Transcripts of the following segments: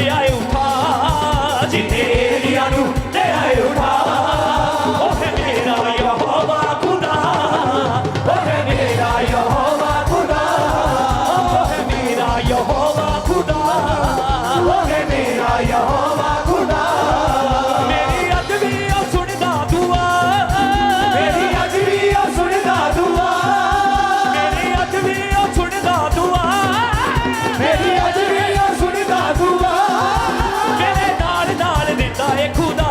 ले आए उठा, जिन्हें एलिया नू ले आए उठा। ओ है मेरा यहोवा खुदा, ओ है मेरा यहोवा खुदा, ओ है मेरा यहोवा खुदा, ओ है मेरा यहोवा खुदा। मेरी अज भी ओ सुनदा दुआ, मेरी अज भी ओ सुनदा दुआ, मेरी अज भी ओ सुनदा दुआ, मेरी अज भी ओ सुनदा दुआ। मेरे नाल नाल दिंदा है खुदा,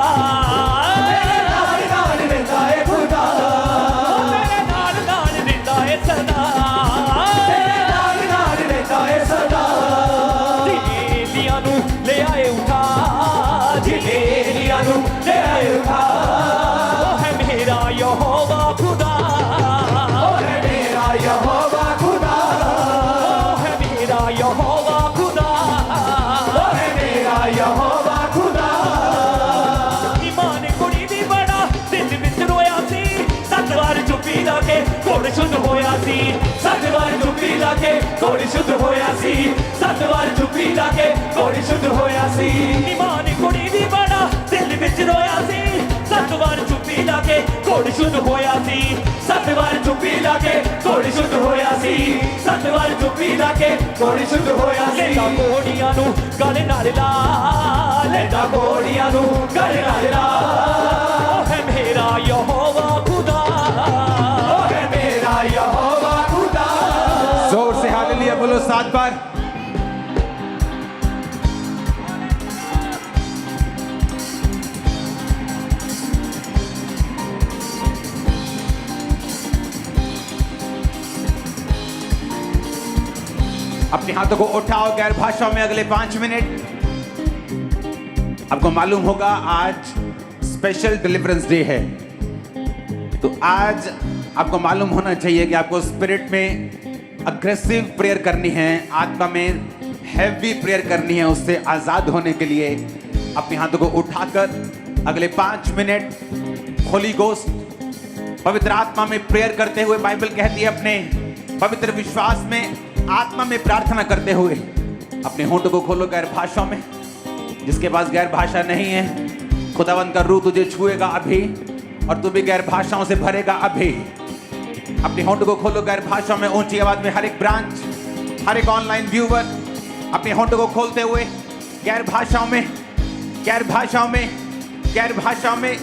मेरे नाल नाल दिंदा है खुदा, मेरे नाल नाल दिंदा है सदा, मेरे नाल नाल दिंदा है सदा। जिन्हें एलिया नू ले आए उठा, जिन्हें एलिया नू ले आए उठा। ओ है मेरा यहोवा खुदा, ओ है मेरा यहोवा खुदा, ओ है मेरा यहोवा खुदा, ओ है मेरा यहोवा खुदा। ईमान कुड़ी दी बड़ा दिल विच रोया सी, 7 वार चुप्पी ला के घोड़ शुद्ध होया सी, 7 वार चुप्पी ला के घोड़ शुद्ध होया सी, 7 वार चुप्पी ला के घोड़ शुद्ध होया सी। ईमान कुड़ी दी बड़ा दिल विच रोया सी, 7 वार चुप्पी ला के घोड़ शुद्ध होया सी, 7 वार चुप्पी ला के घोड़ शुद्ध होया सी, 7 वार चुप्पी ला के घोड़ शुद्ध होया सी। लेंदा घोड़ियां नू गल नाल ला, लेंदा घोड़ियां नू गल नाल ला। ओ है मेरा यहोवा खुदा, ओ है मेरा यहोवा खुदा। जोर से हालेलुया बोलो 7 बार। अपने हाथों को उठाओ गैर भाषाओं में अगले 5 मिनट। आपको मालूम होगा आज स्पेशल डिलीवरेंस डे है, तो आज आपको मालूम होना चाहिए कि आपको स्पिरिट में अग्रेसिव प्रेयर करनी है, आत्मा में हैवी प्रेयर करनी है। उससे आजाद होने के लिए अपने हाथों को उठाकर अगले 5 मिनट होली गोस्ट पवित्र आत्मा में प्रेयर करते हुए, बाइबल कहती है अपने पवित्र विश्वास में आत्मा में प्रार्थना करते हुए अपने होंठों को खोलो गैर भाषाओं में। जिसके पास गैर भाषा नहीं है, खुदावंद का रूह तुझे छुएगा अभी और तू भी गैर भाषाओं से भरेगा अभी। अपने होंठों को खोलो गैर भाषाओं में ऊंची आवाज में। हर एक ब्रांच, हर एक ऑनलाइन व्यूवर अपने होंठों को खोलते हुए गैर भाषाओं में, गैर भाषाओं में, गैर भाषाओं में।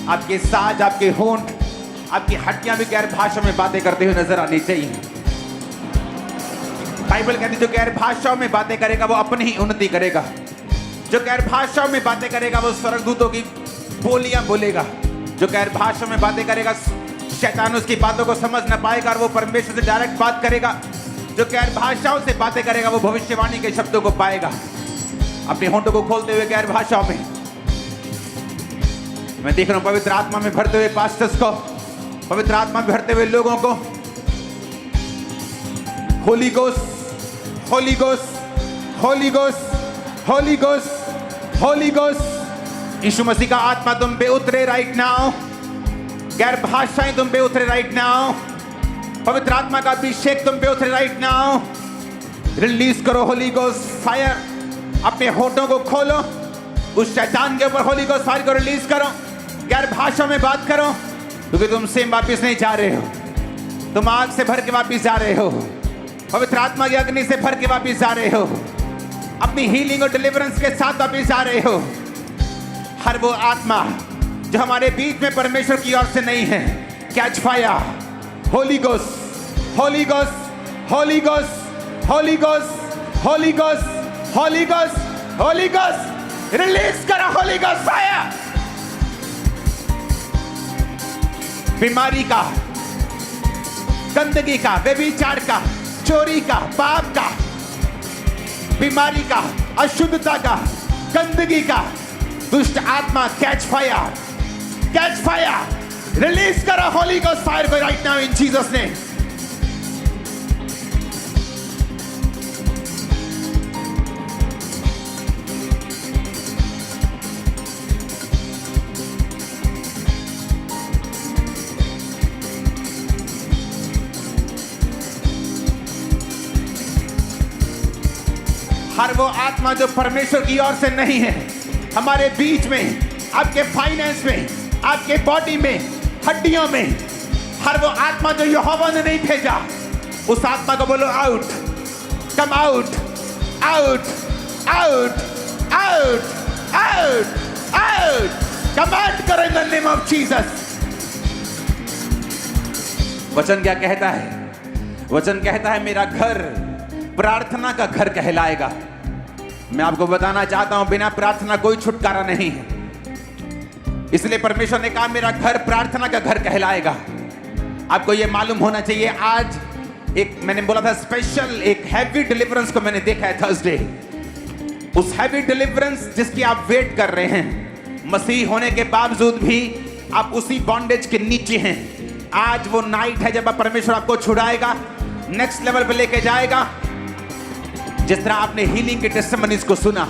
आपके साज, आपके होंठ, आपकी हड्डियां भी गैर भाषा में बातें करते हुए नजर आनी चाहिए। बाइबल कहती है जो गैर भाषाओं में बातें करेगा वो अपनी ही उन्नति करेगा। जो गैर भाषाओं में बातें करेगा वो स्वर्गदूतों की बोलियां बोलेगा। जो गैर भाषाओं में बातें करेगा शैतान उसकी बातों को समझ न पाएगा और वो परमेश्वर से डायरेक्ट बात करेगा। जो गैर भाषाओं से बातें करेगा वो भविष्यवाणी के शब्दों को पाएगा। अपने होंठों को खोलते हुए गैर भाषाओं में मैं देख रहा हूं पवित्र आत्मा में भरते हुए पास्टर्स को, पवित्र आत्मा में भरते हुए लोगों को। Holy ghost, holy ghost, holy ghost, holy ghost, holy ghost. Yeshu Masih का आत्मा तुम पे उतरे राइट नाउ। गैर भाषाएं तुम पे उतरे राइट नाउ। पवित्र आत्मा का अभिषेक तुम पे उतरे राइट नाउ। रिलीज करो होली गोस्ट फायर। अपने होठों को खोलो, उस शैतान के ऊपर होली गोस्ट फायर को रिलीज करो। गैर भाषा में बात करो, क्योंकि तुम सेम वापिस नहीं जा रहे हो, तुम आग से भर के वापिस जा रहे हो, पवित्र आत्मा की अग्नि से भर के वापिस जा रहे हो, अपनी हीलिंग और डिलीवरेंस के साथ वापिस जा रहे हो। हर वो आत्मा जो हमारे बीच में परमेश्वर की ओर से नहीं है, catch fire. Holi ghost, holy ghost, holy ghost, holy ghost, holy ghost, holy ghost, holy ghost. Release करो होली गोस्ट फायर। बीमारी का, गंदगी का, व्यभिचार का, चोरी का, पाप का, बीमारी का, अशुद्धता का, गंदगी का, दुष्ट आत्मा catch fire, catch fire. Release करो होली गोस्ट फायर को right now in Jesus name. हर वो आत्मा जो परमेश्वर की ओर से नहीं है हमारे बीच में, आपके फाइनेंस में, आपके बॉडी में, हड्डियों में, हर वो आत्मा जो यहोवा ने नहीं भेजा, उस आत्मा को बोलो out, come out, out, out, out, out, out. Command करो in the name of Jesus. वचन क्या कहता है? वचन कहता है मेरा घर प्रार्थना का घर कहलाएगा। मैं आपको बताना चाहता हूं बिना प्रार्थना कोई छुटकारा नहीं है, इसलिए परमेश्वर ने कहा मेरा घर प्रार्थना का घर कहलाएगा। आपको यह मालूम होना चाहिए, आज एक मैंने बोला था स्पेशल एक हैवी डिलीवरेंस को मैंने देखा है थर्सडे। उस हैवी डिलीवरेंस जिसकी आप वेट कर रहे हैं, मसीह होने के बावजूद भी आप उसी बॉन्डेज के नीचे हैं। आज वो नाइट है जब परमेश्वर आपको छुड़ाएगा, नेक्स्ट लेवल पे लेके जाएगा। जिस तरह आपने हीलिंग के टेस्टिमनीज को सुना,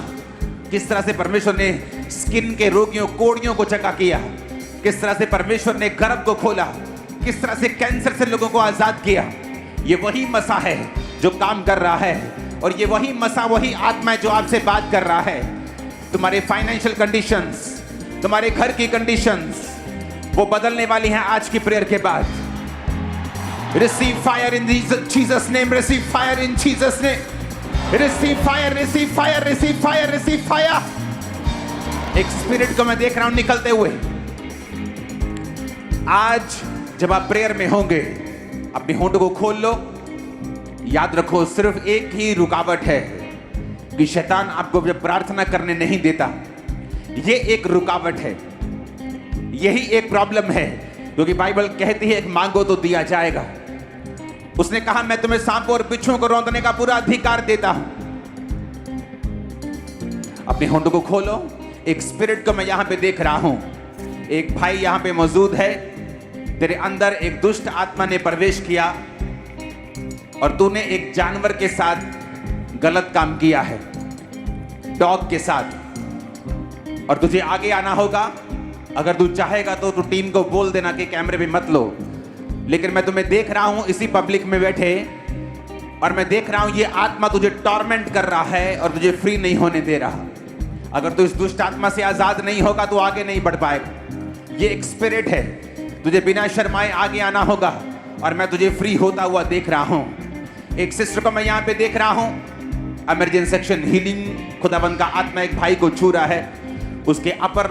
किस तरह से परमेश्वर ने स्किन के रोगियों, कोड़ियों को चंगा किया, किस तरह से परमेश्वर ने गर्भ को खोला, किस तरह से कैंसर से लोगों को आजाद किया। ये वही मसा है जो काम कर रहा है, और ये वही मसा, वही आत्मा है जो आपसे बात कर रहा है। तुम्हारे फाइनेंशियल कंडीशंस, तुम्हारे घर की कंडीशंस वो बदलने वाली हैं आज की प्रेयर के बाद। Receive fire in Jesus name, receive fire in Jesus name, receive fire, receive fire, receive fire, receive fire. एक स्पिरिट को मैं देख रहा हूं निकलते हुए। आज जब आप प्रेयर में होंगे, अपने होंठों को खोल लो। याद रखो सिर्फ एक ही रुकावट है कि शैतान आपको जब प्रार्थना करने नहीं देता, ये एक रुकावट है, यही एक प्रॉब्लम है। क्योंकि बाइबल कहती है मांगो तो दिया जाएगा। उसने कहा मैं तुम्हें सांपों और बिच्छुओं को रौंदने का पूरा अधिकार देता हूं। अपने होंठों को खोलो। एक स्पिरिट को मैं यहां पे देख रहा हूं। एक भाई यहां पे मौजूद है। तेरे अंदर एक दुष्ट आत्मा ने प्रवेश किया और तूने एक जानवर के साथ गलत काम किया है, डॉग के साथ, और तुझे आगे आना होगा। अगर तू चाहेगा तो तू टीम को बोल देना कि कैमरे पे मत लो, लेकिन मैं तुम्हें देख रहा हूं इसी पब्लिक में बैठे, और मैं देख रहा हूं ये आत्मा तुझे टॉर्मेंट कर रहा है और तुझे फ्री नहीं होने दे रहा। अगर तू इस दुष्ट आत्मा से आजाद नहीं होगा तो आगे नहीं बढ़ पाएगा। ये एक स्पिरिट है, तुझे बिना शर्माए आगे आना होगा, और मैं तुझे फ्री होता हुआ देख रहा हूं। एक सिस्टर को मैं यहां पे देख रहा हूं, इमरजेंसी सेक्शन हीलिंग, खुदाबंद का आत्मा एक भाई को छू रहा है। उसके अपर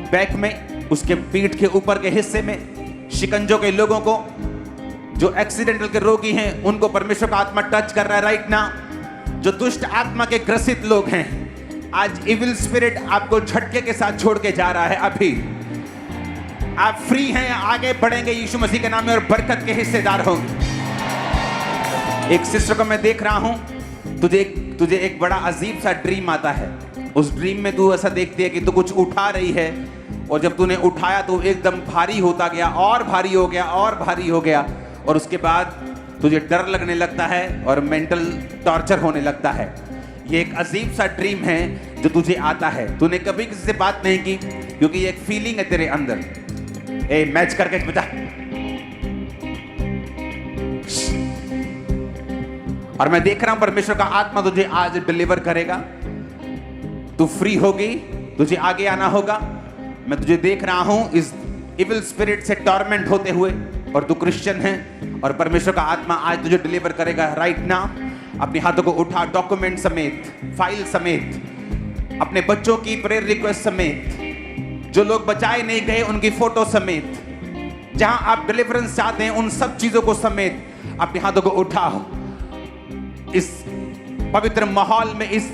बैक में, उसके पीठ के ऊपर के हिस्से में शिकंजों के लोगों को, जो एक्सीडेंटल के रोगी हैं, उनको परमेश्वर का आत्मा टच कर रहा है राइट नाउ। जो दुष्ट आत्मा के ग्रसित लोग हैं, आज इविल स्पिरिट आपको झटके के साथ छोड़ के जा रहा है। अभी आप फ्री हैं, आगे बढ़ेंगे यीशु मसीह के नाम में और बरकत के हिस्सेदार होंगे। एक सिस्टर को मैं देख रहा हूं, तुझे एक बड़ा अजीब सा ड्रीम आता है। उस ड्रीम में तू ऐसा देखती है कि तू कुछ उठा रही है, और जब तूने उठाया तो एकदम भारी होता गया, और भारी हो गया, और भारी हो गया, और उसके बाद तुझे डर लगने लगता है और मेंटल टॉर्चर होने लगता है। ये एक अजीब सा ड्रीम है जो तुझे आता है। तूने कभी किसी से बात नहीं की, क्योंकि ये एक फीलिंग है तेरे अंदर। मैच करके बेटा, और मैं देख रहा हूं परमेश्वर का आत्मा तुझे आज डिलीवर करेगा। तू फ्री होगी, तुझे आगे आना होगा। मैं तुझे देख रहा हूं इस इविल स्पिरिट से टॉर्मेंट होते हुए, और तू क्रिश्चियन है, और परमेश्वर का आत्मा आज तुझे डिलीवर करेगा राइट नाउ। अपने हाथों को उठा, डॉक्यूमेंट समेत, फाइल समेत, अपने बच्चों की प्रेयर रिक्वेस्ट समेत, जो लोग बचाए नहीं गए उनकी फोटो समेत, जहां आप डिलीवरेंस चाहते हैं उन सब चीजों को समेत अपने हाथों को उठाओ। इस पवित्र माहौल में, इस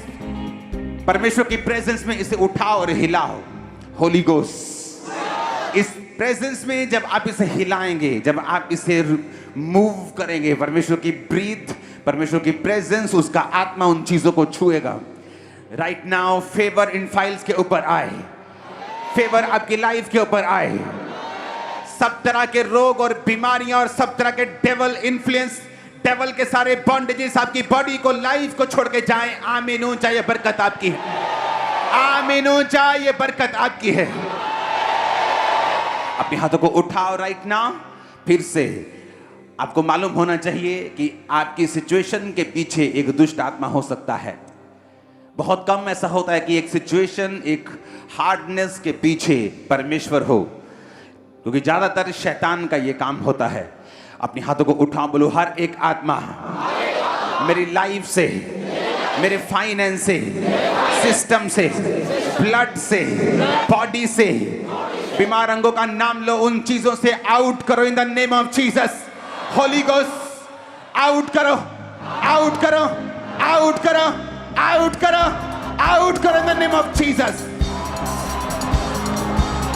परमेश्वर की प्रेजेंस में इसे उठाओ और हिलाओ। होली गोस्ट, इस प्रेजेंस में जब आप इसे हिलाएंगे, जब आप इसे मूव करेंगे, परमेश्वर की ब्रीथ, परमेश्वर की प्रेजेंस, उसका आत्मा उन चीजों को छुएगा। राइट नाउ फेवर इन फाइल्स के ऊपर आए, फेवर आपकी लाइफ के ऊपर आए। सब तरह के रोग और बीमारियां और सब तरह के डेवल इन्फ्लुएंस, डेवल के सारे बॉन्डेजेस आपकी बॉडी को, लाइफ को छोड़ के जाएं। आमीन। ऊंचा, ये बरकत आपकी है। आमीन। ऊंचा, ये बरकत आपकी है। अपने हाथों को उठाओ राइट नाउ। फिर से आपको मालूम होना चाहिए कि आपकी सिचुएशन के पीछे एक दुष्ट आत्मा हो सकता है। बहुत कम ऐसा होता है कि एक सिचुएशन, एक हार्डनेस के पीछे परमेश्वर हो, क्योंकि ज्यादातर शैतान का ये काम होता है। अपने हाथों को उठाओ, बोलो हर एक आत्मा मेरी लाइफ से, मेरे फाइनेंस से, सिस्टम से, ब्लड से, बॉडी से, बीमार अंगों का नाम लो, उन चीजों से आउट करो in the name of Jesus. Holi ghost out करो, आउट करो, आउट करो, आउट करो, आउट करो in the name of Jesus.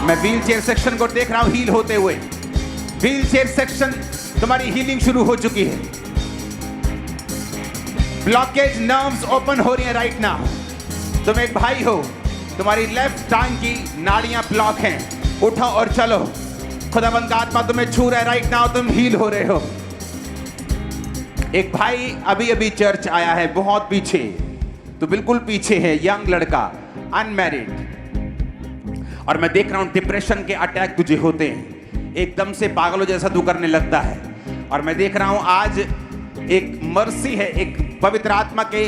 मैं व्हील चेयर सेक्शन को देख रहा हूं हील होते हुए। व्हील चेयर सेक्शन तुम्हारी हीलिंग शुरू हो चुकी है। ब्लॉकेज नर्व्स ओपन हो रही है राइट नाउ। तुम एक भाई हो, तुम्हारी लेफ्ट टांग की नाड़ियां ब्लॉक हैं, उठो और चलो। खुदावंद का आत्मा तुम्हें छू रहा है राइट नाउ, तुम हील हो रहे हो। एक भाई अभी अभी चर्च आया है, बहुत पीछे, तो बिल्कुल पीछे है, यंग लड़का, अनमैरिड, और मैं देख रहा हूं डिप्रेशन के अटैक तुझे होते हैं, एकदम से पागलों जैसा तू करने लगता है। और मैं देख रहा हूं आज एक मर्सी है, एक पवित्र आत्मा के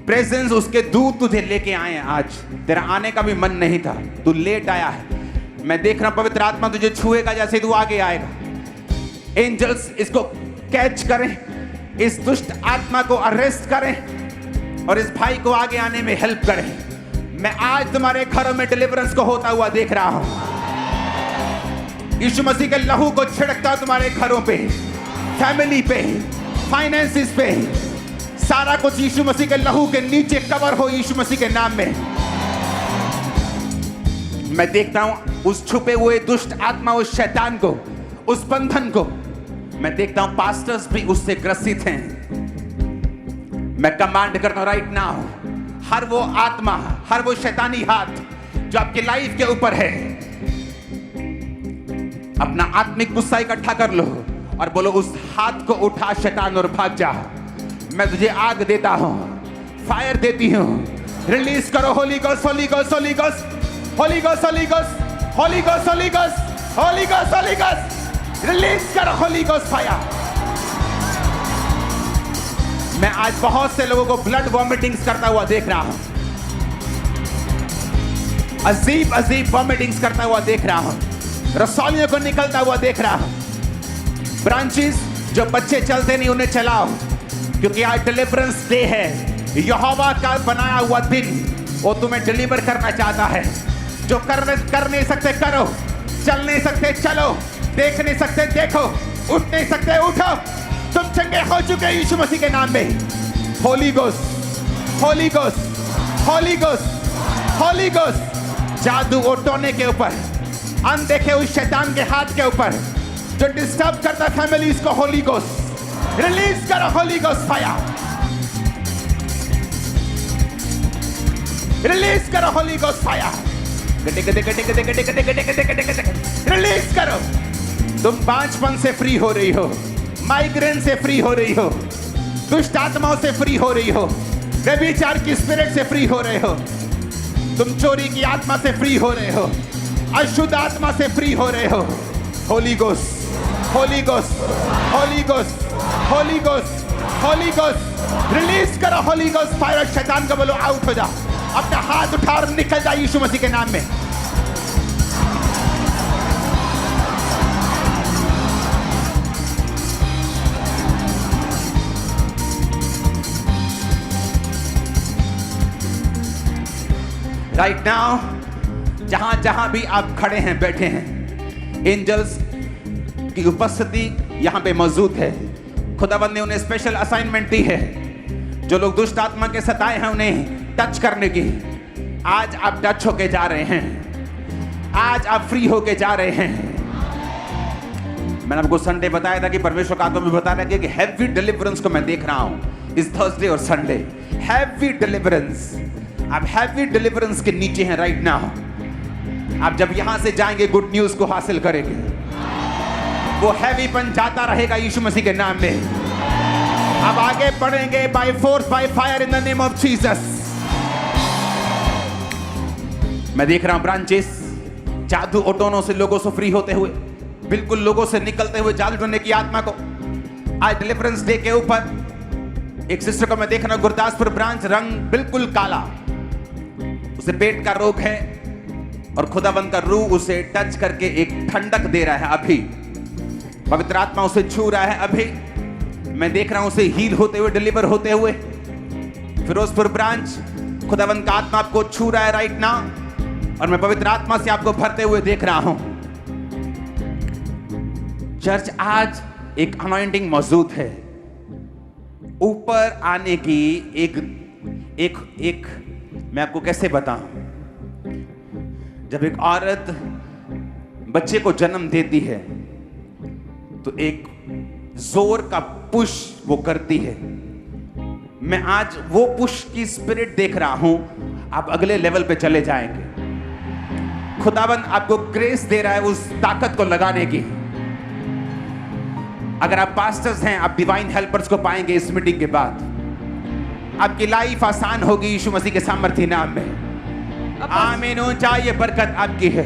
प्रेजेंस, उसके दूत तुझे लेके आए हैं। आज तेरा आने का भी मन नहीं था, तू लेट आया है। मैं देख रहा हूं पवित्र आत्मा तुझे छुएगा जैसे तू आगे आएगा। एंजल्स इसको कैच करें, इस दुष्ट आत्मा को अरेस्ट करें और इस भाई को आगे आने में हेल्प करें। मैं आज तुम्हारे घरों में डिलीवरेंस को होता हुआ देख रहा हूं। यीशु मसीह के लहू को छिड़कता हूं तुम्हारे घरों पे, फैमिली पे, फाइनेंसिस पे, सारा कुछ यीशु मसीह के लहू के नीचे कवर हो यीशु मसीह के नाम में। मैं देखता हूं उस छुपे हुए दुष्ट आत्मा, उस शैतान को, उस बंधन को। मैं देखता हूं पास्टर्स भी उससे ग्रसित हैं। मैं कमांड करता हूं राइट नाउ, हर वो आत्मा, हर वो शैतानी हाथ जो आपकी लाइफ के ऊपर है, अपना आत्मिक गुस्सा इकट्ठा कर लो और बोलो उस हाथ को उठा शैतान और भाग जा। मैं तुझे आग देता हूं, फायर देती हूं, रिलीज करो। Holy ghost, holy ghost, holy ghost, holy ghost, holy ghost, holy ghost, holy ghost, holy ghost, holy ghost, release करो होली गोस्ट फायर। मैं आज बहुत से लोगों को ब्लड वॉमिटिंग्स करता हुआ देख रहा हूं, अजीब अजीब वॉमिटिंग्स करता हुआ देख रहा हूं, रसौलियों को निकलता हुआ देख रहा हूं। ब्रांचेस जो बच्चे चलते नहीं उन्हें चलाओ, क्योंकि आज डिलीवरेंस डे है। यहोवा का बनाया हुआ दिन वो तुम्हें डिलीवर करना चाहता है। जो कर नहीं सकते करो, चल नहीं सकते चलो, देख नहीं सकते देखो, उठ नहीं सकते उठो। तुम चंगे हो चुके यीशु मसीह के नाम में। Holi ghost, holy ghost, holy ghost, holy ghost, जादू और टोने के ऊपर, अनदेखे उस शैतान के हाथ के ऊपर जो डिस्टर्ब करता फैमिलीज को, होली गोस्ट रिलीज करो, होली गोस्ट फायर रिलीज करो, होली गोस्ट फायर रिलीज करो। तुम बांझपन से फ्री हो रही हो, माइग्रेन से फ्री हो रही हो, दुष्ट आत्माओं से फ्री हो रही हो, व्यभिचार की स्पिरिट से फ्री हो रहे हो, तुम चोरी की आत्मा से फ्री हो रहे हो, अशुद्ध आत्मा से फ्री हो रहे हो। Holi ghost, holy ghost, holy ghost, holy ghost, holy ghost release करो, होली गोस्ट फायर। शैतान को बोलो आउट हो जा, अपना हाथ उठा और निकल जा यीशु मसीह के नाम में। राइट नाउ जहां जहां भी आप खड़े हैं, बैठे हैं, एंजल्स की उपस्थिति यहां पे मौजूद है। खुदावंद ने उन्हें स्पेशल असाइनमेंट दी है। जो लोग दुष्ट आत्मा के सताए हैं उन्हें टच करने की, आज आप टच होके जा रहे हैं, आज आप फ्री होके जा रहे हैं। मैंने आपको संडे बताया था कि परमेश्वर का आत्मा में बता रहा है कि हैवी डिलीवरेंस को मैं देख रहा हूं इस थर्सडे और संडे। हैवी डिलीवरेंस, आप हैवी डिलीवरेंस के नीचे हैं राइट नाउ। आप जब यहां से जाएंगे गुड न्यूज को हासिल करेंगे, वो हैवीपन जाता रहेगा यीशु मसीह के नाम में। अब आगे बढ़ेंगे by force by fire in the name of Jesus. मैं देख रहा हूं ब्रांचेस जादू ओटोनों से लोगों से फ्री होते हुए, बिल्कुल लोगों से निकलते हुए जादू टोने की आत्मा को आज डिलीवरेंस डे के ऊपर एक सिस्टर को मैं देख रहा हूं, गुरदासपुर ब्रांच, रंग बिल्कुल काला, उसे पेट का रोग है और खुदाबंद का रूह उसे टच करके एक ठंडक दे रहा है। अभी पवित्र आत्मा उसे छू रहा है। अभी मैं देख रहा हूं उसे हील होते हुए, डिलीवर होते हुए। फिरोजपुर ब्रांच, खुदाबंद का आत्मा आपको छू रहा है राइट नाउ, और मैं पवित्र आत्मा से आपको भरते हुए देख रहा हूं। चर्च, आज एक अनॉइंटिंग मौजूद है। ऊपर आने की एक मैं आपको कैसे बताऊं, जब एक औरत बच्चे को जन्म देती है तो एक जोर का पुश वो करती है। मैं आज वो पुश की स्पिरिट देख रहा हूं। आप अगले लेवल पे चले जाएंगे। खुदाबंद आपको ग्रेस दे रहा है उस ताकत को लगाने की। अगर आप पास्टर्स हैं, आप डिवाइन हेल्पर्स को पाएंगे इस मीटिंग के बाद। आपकी लाइफ आसान होगी यीशु मसीह के सामर्थ्य नाम में। आमीन। ऊंचा ये बरकत आपकी है।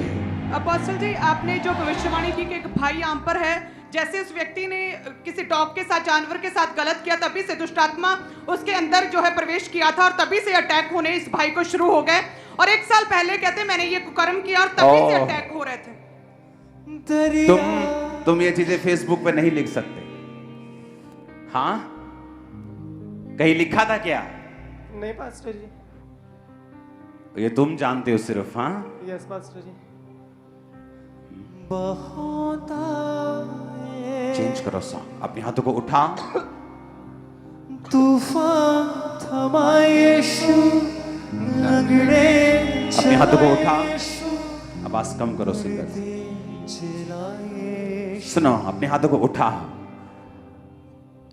अपोस्टल जी, आपने जो भविष्यवाणी की कि एक भाई यहाँ पर है, जैसे उस व्यक्ति ने किसी डॉग के साथ, जानवर के साथ गलत किया, तभी से दुष्ट आत्मा उसके अंदर जो है प्रवेश किया था और तभी से अटैक होने इस भाई को शुरू हो गए। और 1 साल पहले कहते मैंने ये कुकर्म किया और तभी से अटैक हो रहे थे। तुम ये चीजें फेसबुक पे नहीं लिख सकते। हाँ, कहीं लिखा था क्या? नहीं पास्टर जी। ये तुम जानते हो सिर्फ। हाँ, यस पास्टर जी। चेंज करो सॉन्ग। अपने हाथों को उठा। तूफान थमा यीशु, लगड़े अपने हाथों को उठा। आवाज कम करो सिंगर। सुनो, अपने हाथों को उठा।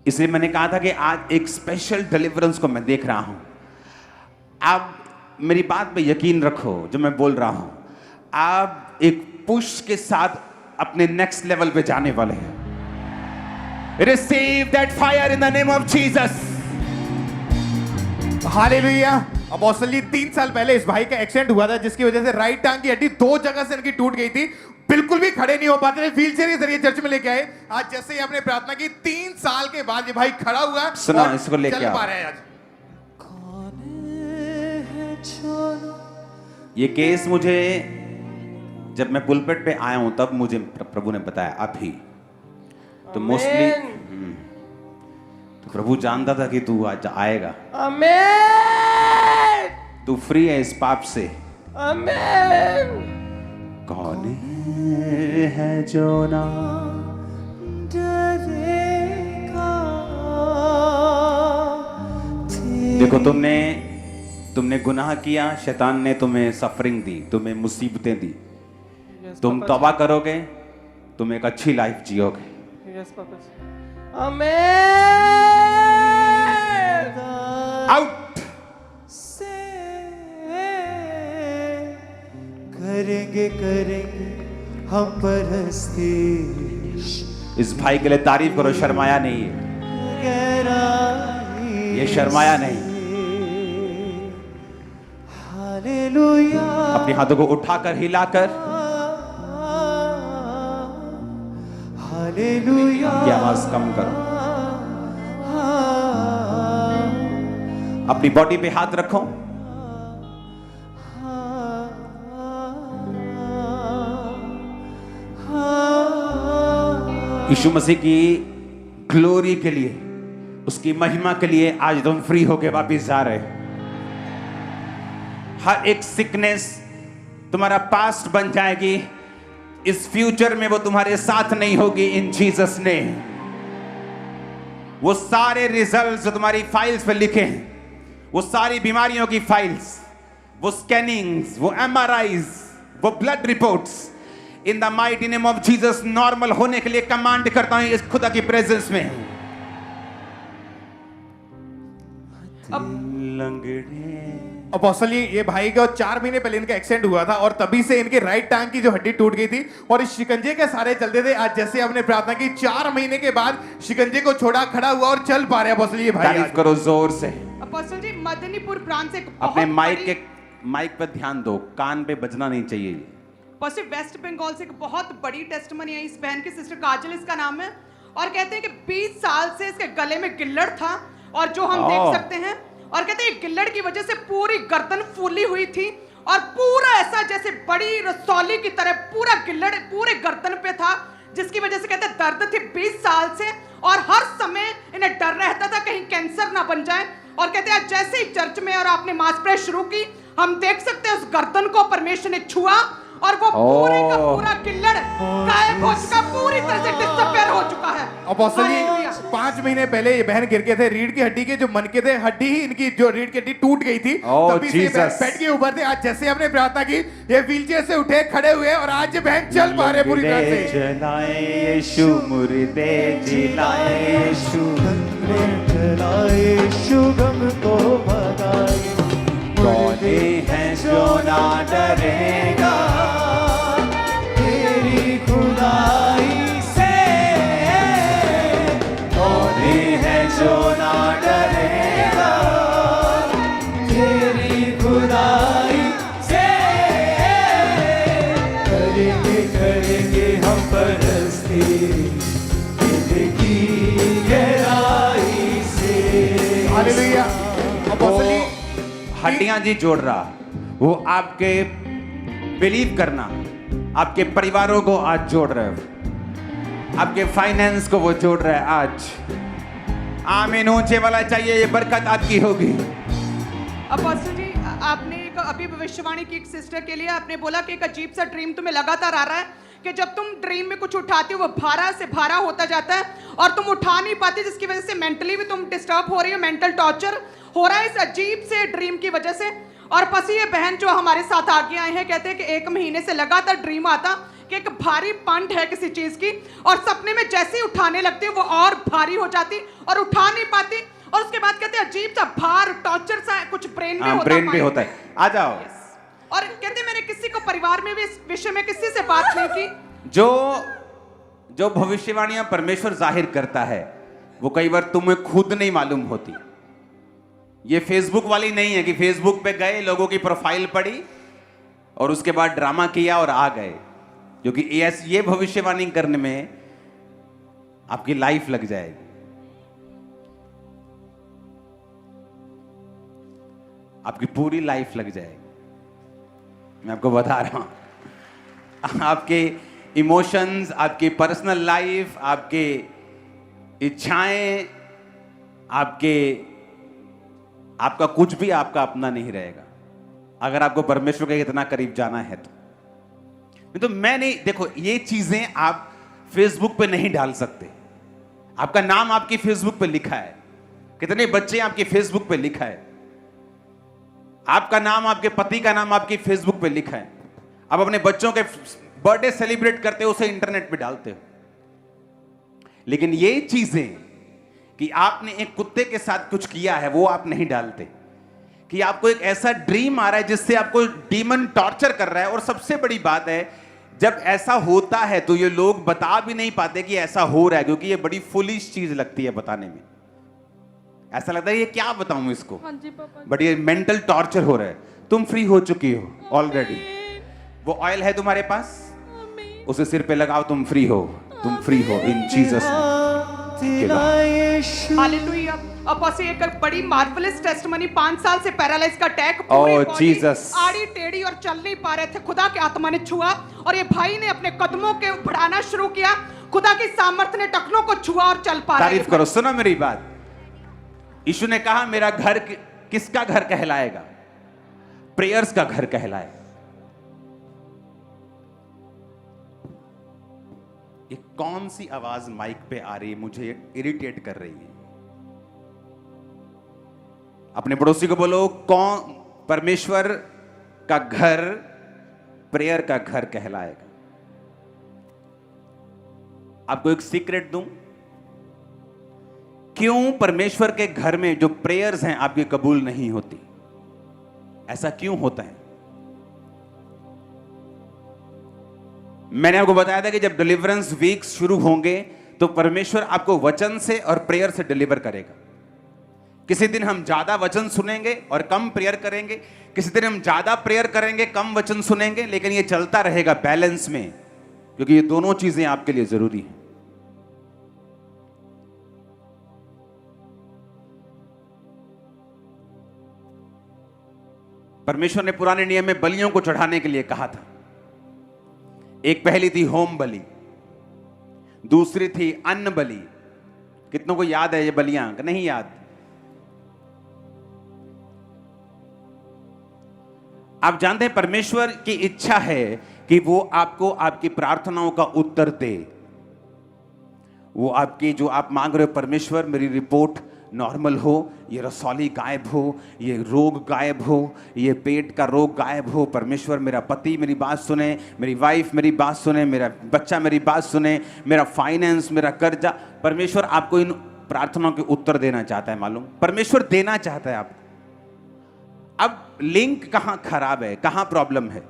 इसलिए मैंने कहा था कि आज एक स्पेशल डिलीवरेंस को मैं देख रहा हूं। आप मेरी बात पे यकीन रखो जो मैं बोल रहा हूं। आप एक पुश के साथ अपने नेक्स्ट लेवल पे जाने वाले हैं। Receive that fire in the name of Jesus. Hallelujah. Apostle ji, 3 साल पहले इस भाई का एक्सीडेंट हुआ था, जिसकी वजह से राइट टांग की हड्डी 2 जगह से इनकी टूट गई थी। बिल्कुल भी खड़े नहीं हो पाते थे। व्हीलचेयर के जरिए चर्च में लेके आए। आज जैसे ही आपने प्रार्थना की, 3 साल के बाद ये भाई खड़ा हुआ। सुना, इसको लेके चल आओ। पा रहे हैं आज। ये केस मुझे जब मैं पुलपिट पे आया हूं तब मुझे प्रभु ने बताया। अभी तो मोस्टली तो प्रभु जानता था कि तू आज आएगा। आमीन। तू फ्री है इस पाप से। आमीन। कौन है जो ना डरेगा। देखो, तुमने गुनाह किया, शैतान ने तुम्हें सफरिंग दी, तुम्हें मुसीबतें दी। तुम तौबा करोगे, तुम एक अच्छी लाइफ जियोगे। यस पापा जी। आमीन। आउट। करेंगे हम परस्ती। इस भाई के लिए तारीफ करो। शर्माया नहीं है, ये शर्माया नहीं। हालेलुया। अपने हाथों को उठाकर, हिलाकर हालेलुया की आवाज कम करो। अपनी बॉडी पे हाथ रखो। यीशु मसीह की ग्लोरी के लिए, उसकी महिमा के लिए आज तुम फ्री होके वापस जा रहे हो। हर एक सिकनेस तुम्हारा पास्ट बन जाएगी। इस फ्यूचर में वो तुम्हारे साथ नहीं होगी इन जीसस ने। वो सारे रिजल्ट्स जो तुम्हारी फाइल्स पे लिखे हैं, वो सारी बीमारियों की फाइल्स, वो स्कैनिंग्स, वो एमआरआईज, वो blood reports, in the mighty name of Jesus normal होने के लिए कमांड करता हूं इस खुदा की प्रेजेंस में। अपोस्टल जी, ये भाई का 4 महीने पहले इनका एक्सीडेंट हुआ था और तभी से इनके राइट टांग की जो हड्डी टूट गई थी और इस शिकंजे के सारे चलते थे। आज जैसे आपने प्रार्थना की, 4 महीने के बाद शिकंजे को छोड़ा, खड़ा हुआ और चल पा रहे हैं। अपोस्टल जी, भाई तारीफ करो जोर से। अपोस्टल जी, मदनीपुर ब्रांच से एक बहुत अपने बड़ी- माइक पर ध्यान दो, कान पे बजना नहीं चाहिए। पश्चिम वेस्ट बंगाल से एक बहुत बड़ी टेस्टमनी है। इस बहन की, सिस्टर काजल इसका नाम है, और कहते हैं कि 20 साल से इसके गले में गिल्लड़ था और जो हम देख सकते हैं, और कहते हैं गिल्लड़ की वजह से पूरी गर्दन फूली हुई थी और पूरा ऐसा जैसे बड़ी रसौली की तरह पूरा गिल्लड़ पूरे गर्दन पे था, जिसकी वजह से कहते हैं दर्द थी 20 साल से और हर समय इन्हें डर रहता था कहीं कैंसर ना बन जाए। और कहते हैं जैसे ही चर्च में और आपने मास प्रेयर शुरू की, हम देख सकते हैं उस गर्दन को परमेश्वर ने छुआ और वो पूरे का पूरा गिल्लड़ गायब हो चुका, पूरी तरह से डिसअपीयर हो चुका है। Apostle hallelujah. 5 महीने पहले ये बहन गिर गए थे, रीढ़ की हड्डी के जो मनके थे, हड्डी ही इनकी जो रीढ़ की हड्डी टूट गई थी, तभी से Jesus. बेड के ऊपर थे। आज जैसे हमने प्रार्थना की, ये व्हीलचेयर से उठे, खड़े हुए और आज ये बहन चल पा रहे पूरी तरह से। जलाए यीशु, मुर्दे जिलाए यीशु, जलाए यीशु गम को भगाए, कौने हैं जो ना डरेगा तेरी खुदाई से, कौने हैं जो ना डरेगा तेरी खुदाई से। करेंगे करेंगे हम परस्ती दिल की गहराई से। हालेलुया। अपोस्टल जी, हड्डियां जी जोड़ रहा, वो आपके बिलीव करना, आपके परिवारों को आज जोड़ रहा है, आपके फाइनेंस को वो जोड़ रहा है आज। आमीन ऊंचे वाला चाहिए, ये बरकत आपकी होगी। अपोस्टल जी, आपने एक अभी भविष्यवाणी की एक सिस्टर के लिए आपने बोला कि एक अजीब सा ड्रीम तुम्हें लगातार आ रहा है कि जब तुम ड्रीम में कुछ उठाते हो वो भारा से भारा होता जाता है और तुम उठा नहीं पाते, जिसकी वजह से मेंटली भी तुम डिस्टर्ब हो रही हो, मेंटल टॉर्चर हो रहा है इस अजीब से ड्रीम की वजह से। और पसी ये बहन जो हमारे साथ आगे आए हैं, कहते हैं कि 1 महीने से लगातार ड्रीम आता कि एक भारी पंट है किसी चीज की और सपने में जैसे ही उठाने लगती है वो और भारी हो जाती और उठा नहीं पाती, और उसके बाद कहते हैं अजीब सा भार टॉर्चर सा कुछ ब्रेन में होता है, ब्रेन पे mind होता है। आ जाओ। और कहते हैं मैंने किसी को परिवार में भी इस विषय में किसी से बात नहीं की। जो भविष्यवाणियां परमेश्वर जाहिर करता है वो कई बार तुम्हें खुद नहीं मालूम होती। ये फेसबुक वाली नहीं है कि फेसबुक पे गए, लोगों की प्रोफाइल पढ़ी और उसके बाद ड्रामा किया और आ गए, क्योंकि ये भविष्यवाणी करने में आपकी लाइफ लग जाएगी। आपकी पूरी लाइफ लग जाएगी, मैं आपको बता रहा हूं। आपके इमोशंस, आपकी पर्सनल लाइफ, आपके इच्छाएं, आपका कुछ भी आपका अपना नहीं रहेगा अगर आपको परमेश्वर के इतना करीब जाना है तो मैं नहीं, देखो ये चीजें आप फेसबुक पे नहीं डाल सकते। आपका नाम आपकी फेसबुक पे लिखा है, कितने बच्चे आपके फेसबुक पे लिखा है, आपका नाम, आपके पति का नाम आपकी फेसबुक पे लिखा है। आप अपने बच्चों के बर्थडे सेलिब्रेट करते हो, उसे इंटरनेट पे डालते हो। लेकिन ये चीजें कि आपने एक कुत्ते के साथ कुछ किया है वो आप नहीं डालते, कि आपको एक ऐसा ड्रीम आ रहा है जिससे आपको डीमन टॉर्चर कर रहा है। और सबसे बड़ी बात है, जब ऐसा होता है तो ये लोग बता भी नहीं पाते कि ऐसा हो रहा है, क्योंकि ये बड़ी फुलिश चीज लगती है बताने में। ऐसा लगता है ये क्या बताऊं इसको, बट ये मेंटल टॉर्चर हो रहा है। तुम फ्री हो चुकी हो ऑलरेडी। वो ऑयल है तुम्हारे पास, उसे सिर पे लगाओ, तुम फ्री हो, तुम फ्री हो इन जीसस हालेलुया। अब बस एक बड़ी मार्वलस टेस्टमनी, 5 साल से पैरालाइज का अटैक, पूरी बॉडी जीसस, आड़ी टेढ़ी और चल नहीं पा रहे थे। खुदा के आत्मा ने छुआ और ये भाई ने अपने कदमों के बढ़ाना शुरू किया। खुदा की सामर्थ्य ने टखनों को छुआ और चल पा रहे। तारीफ करो। सुनो मेरी बात, यीशु ने कहा मेरा घर किसका घर कहलाएगा? प्रेयर्स का घर कहलाएगा। ये कौन सी आवाज माइक पे आ रही है, मुझे इरिटेट कर रही है। अपने पड़ोसी को बोलो, कौन परमेश्वर का घर प्रेयर का घर कहलाएगा। आपको एक सीक्रेट दूं, क्यों परमेश्वर के घर में जो प्रेयर्स हैं आपकी कबूल नहीं होती? ऐसा क्यों होता है? मैंने आपको बताया था कि जब डिलीवरेंस वीक्स शुरू होंगे तो परमेश्वर आपको वचन से और प्रेयर से डिलीवर करेगा। किसी दिन हम ज्यादा वचन सुनेंगे और कम प्रेयर करेंगे, किसी दिन हम ज्यादा प्रेयर करेंगे, कम वचन सुनेंगे, लेकिन ये चलता रहेगा बैलेंस में, क्योंकि ये दोनों चीजें आपके लिए जरूरी हैं। परमेश्वर ने पुराने नियम में बलियों को चढ़ाने के लिए कहा था। एक पहली थी होम बलि, दूसरी थी अन्न बलि। कितनों को याद है ये बलियां? नहीं याद? आप जानते हैं परमेश्वर की इच्छा है कि वो आपको आपकी प्रार्थनाओं का उत्तर दे। वो आपकी जो आप मांग रहे हो, परमेश्वर मेरी रिपोर्ट नॉर्मल हो, ये रसौली गायब हो, ये रोग गायब हो, ये पेट का रोग गायब हो। परमेश्वर मेरा पति मेरी बात सुने, मेरी वाइफ मेरी बात सुने, मेरा बच्चा मेरी बात सुने, मेरा फाइनेंस, मेरा कर्जा। परमेश्वर आपको इन प्रार्थनाओं के उत्तर देना चाहता है। मालूम, परमेश्वर देना चाहता है आपको। अब लिंक कहां खराब है, कहां प्रॉब्लम है?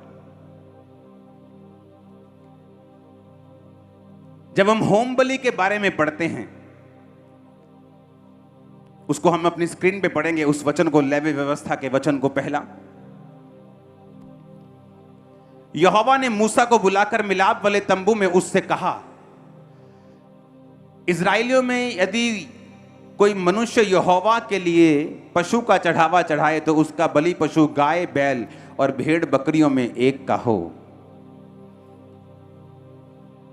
जब हम होम बलि के बारे में पढ़ते हैं, उसको हम अपनी स्क्रीन पे पढ़ेंगे, उस वचन को, लेवी व्यवस्था के वचन को। पहला, यहोवा ने मूसा को बुलाकर मिलाप वाले तंबू में उससे कहा, इजराइलियों में यदि कोई मनुष्य यहोवा के लिए पशु का चढ़ावा चढ़ाए तो उसका बलि पशु गाय, बैल और भेड़ बकरियों में एक का हो।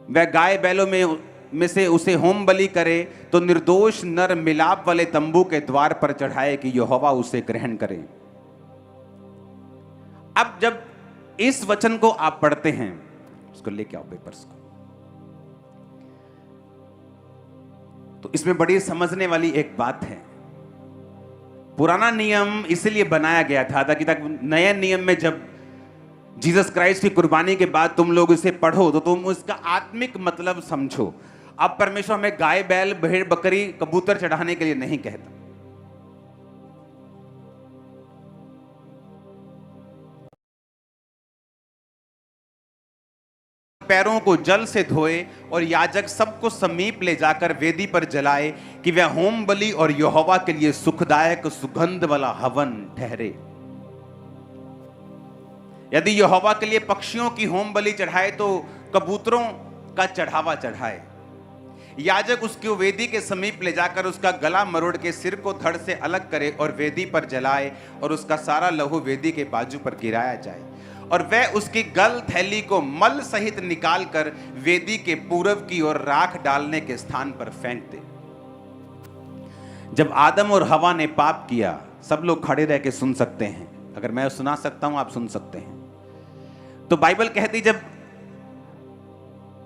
वह गाय बैलों में से उसे होम बलि करे तो निर्दोष नर मिलाप वाले तंबू के द्वार पर चढ़ाए कि यहोवा उसे ग्रहण करे। अब जब इस वचन को आप पढ़ते हैं, उसको लेके आओ पेपर्स को, तो इसमें बड़ी समझने वाली एक बात है। पुराना नियम इसलिए बनाया गया था ताकि नए नियम में जब जीसस क्राइस्ट की कुर्बानी के बाद तुम लोग इसे पढ़ो तो तुम उसका आत्मिक मतलब समझो। अब परमेश्वर हमें गाय, बैल, भेड़, बकरी, कबूतर चढ़ाने के लिए नहीं कहता। पैरों को जल से धोए और याजक सबको समीप ले जाकर वेदी पर जलाए कि वह होम बलि और यहोवा के लिए सुखदायक सुगंध वाला हवन ठहरे। यदि यहोवा के लिए पक्षियों की होम बलि चढ़ाए तो कबूतरों का चढ़ावा चढ़ाए। याजक उसको वेदी के समीप ले जाकर उसका गला मरोड़ के सिर को धड़ से अलग करे और वेदी पर जलाए और उसका सारा लहू वेदी के बाजू पर गिराया जाए और वह उसकी गल थैली को मल सहित निकालकर वेदी के पूरब की ओर राख डालने के स्थान पर फेंक दे। जब आदम और हवा ने पाप किया, सब लोग खड़े रह के सुन सकते हैं, अगर मैं सुना सकता हूं आप सुन सकते हैं। तो बाइबल कहती जब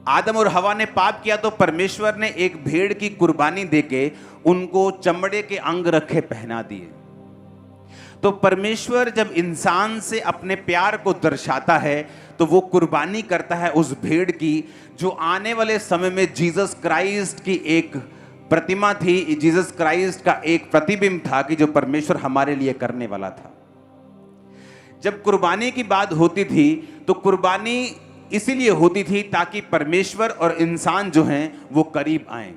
आदम और हवा ने पाप किया तो परमेश्वर ने एक भेड़ की कुर्बानी देके उनको चमड़े के अंग रखे पहना दिए। तो परमेश्वर जब इंसान से अपने प्यार को दर्शाता है तो वो कुर्बानी करता है उस भेड़ की, जो आने वाले समय में जीसस क्राइस्ट की एक प्रतिमा थी, जीसस क्राइस्ट का एक प्रतिबिंब था कि जो परमेश्वर हमारे लिए करने वाला था। जब कुर्बानी की बात होती थी तो कुर्बानी इसीलिए होती थी ताकि परमेश्वर और इंसान जो हैं वो करीब आएं।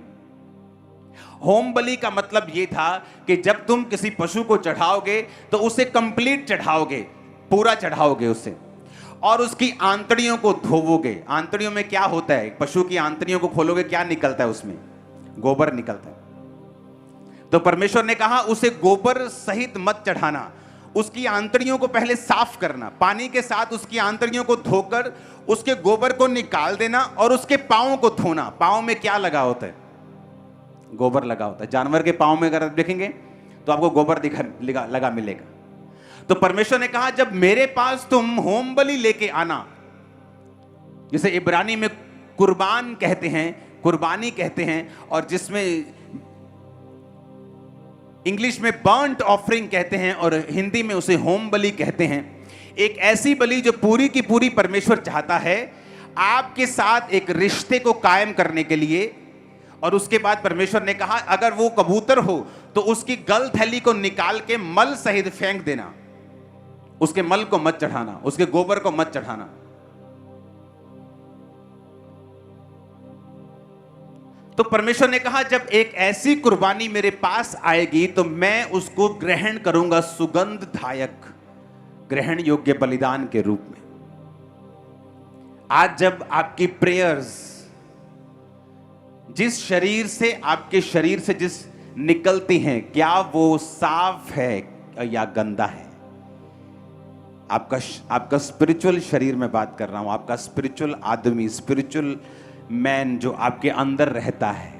होम बलि का मतलब यह था कि जब तुम किसी पशु को चढ़ाओगे तो उसे कंप्लीट चढ़ाओगे, पूरा चढ़ाओगे उसे, और उसकी आंतड़ियों को धोवोगे। आंतड़ियों में क्या होता है? पशु की आंतड़ियों को खोलोगे, क्या निकलता है उसमें? गोबर निकलता है। तो परमेश्वर ने कहा उसे गोबर सहित मत चढ़ाना, उसकी आंतड़ियों को पहले साफ करना, पानी के साथ उसकी आंतड़ियों को धोकर उसके गोबर को निकाल देना और उसके पांवों को धोना। पांव में क्या लगा होता है? गोबर लगा होता है। जानवर के पांव में अगर आप देखेंगे तो आपको गोबर लगा मिलेगा। तो परमेश्वर ने कहा जब मेरे पास तुम होम बलि लेके आना, जिसे इब्रानी में कुर्बान कहते हैं, कुर्बानी कहते हैं, और जिसमें इंग्लिश में बर्न्ट ऑफरिंग कहते हैं और हिंदी में उसे होम बलि कहते हैं। एक ऐसी बलि जो पूरी की पूरी परमेश्वर चाहता है आपके साथ एक रिश्ते को कायम करने के लिए। और उसके बाद परमेश्वर ने कहा अगर वो कबूतर हो तो उसकी गल थैली को निकाल के मल सहित फेंक देना, उसके मल को मत चढ़ाना, उसके गोबर को मत चढ़ाना। तो परमेश्वर ने कहा जब एक ऐसी कुर्बानी मेरे पास आएगी तो मैं उसको ग्रहण करूंगा सुगंधदायक, ग्रहण योग्य बलिदान के रूप में। आज जब आपकी प्रेयर्स जिस शरीर से, आपके शरीर से जिस निकलती हैं, क्या वो साफ है या गंदा है? आपका स्पिरिचुअल शरीर में बात कर रहा हूं, आपका स्पिरिचुअल आदमी, स्पिरिचुअल मैन जो आपके अंदर रहता है।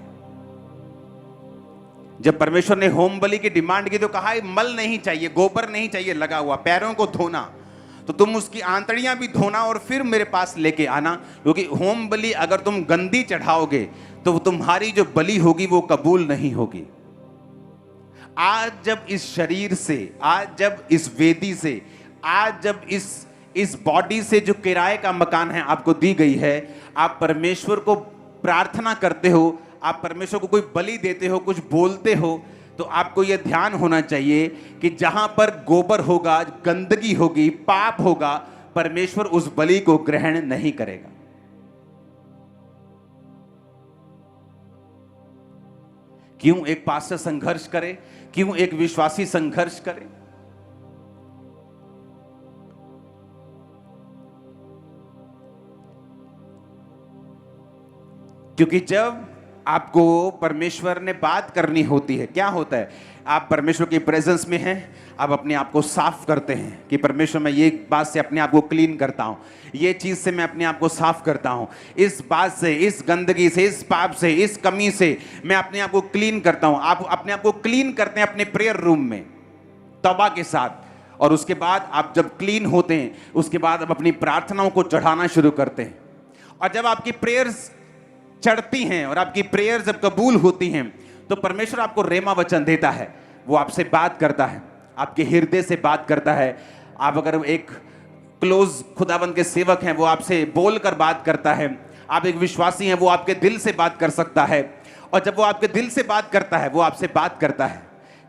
जब परमेश्वर ने होम बलि की डिमांड की तो कहा मल नहीं चाहिए, गोबर नहीं चाहिए लगा हुआ, पैरों को धोना, तो तुम उसकी आंतड़ियां भी धोना और फिर मेरे पास लेके आना, क्योंकि होम बलि अगर तुम गंदी चढ़ाओगे तो तुम्हारी जो बलि होगी वो कबूल नहीं होगी। आज जब इस शरीर से, आज जब इस वेदी से, आज जब इस बॉडी से जो किराए का मकान है आपको दी गई है, आप परमेश्वर को प्रार्थना करते हो, आप परमेश्वर को कोई बलि देते हो, कुछ बोलते हो, तो आपको यह ध्यान होना चाहिए कि जहां पर गोबर होगा, गंदगी होगी, पाप होगा, परमेश्वर उस बलि को ग्रहण नहीं करेगा। क्यों एक पास्टर संघर्ष करे, क्यों एक विश्वासी संघर्ष करे? क्योंकि जब आपको परमेश्वर ने बात करनी होती है, क्या होता है, आप परमेश्वर की प्रेजेंस में हैं, आप अपने आप को साफ करते हैं कि परमेश्वर मैं ये बात से अपने आप को क्लीन करता हूं, ये चीज से मैं अपने आप को साफ करता हूं, इस बात से, इस गंदगी से, इस पाप से, इस कमी से मैं अपने आप को क्लीन करता हूं। आप अपने आप को क्लीन करते हैं अपने प्रेयर रूम में तौबा के साथ, और उसके बाद आप जब क्लीन होते हैं उसके बाद आप अपनी प्रार्थनाओं को चढ़ाना शुरू करते हैं। और जब आपकी प्रेयर्स चढ़ती हैं और आपकी प्रेयर जब कबूल होती हैं तो परमेश्वर आपको रेमा वचन देता है, वो आपसे बात करता है, आपके हृदय से बात करता है। आप अगर एक क्लोज खुदावंद के सेवक हैं, वो आपसे बोलकर बात करता है। आप एक विश्वासी हैं, वो आपके दिल से बात कर सकता है, और जब वो आपके दिल से बात करता है, वो आपसे बात करता है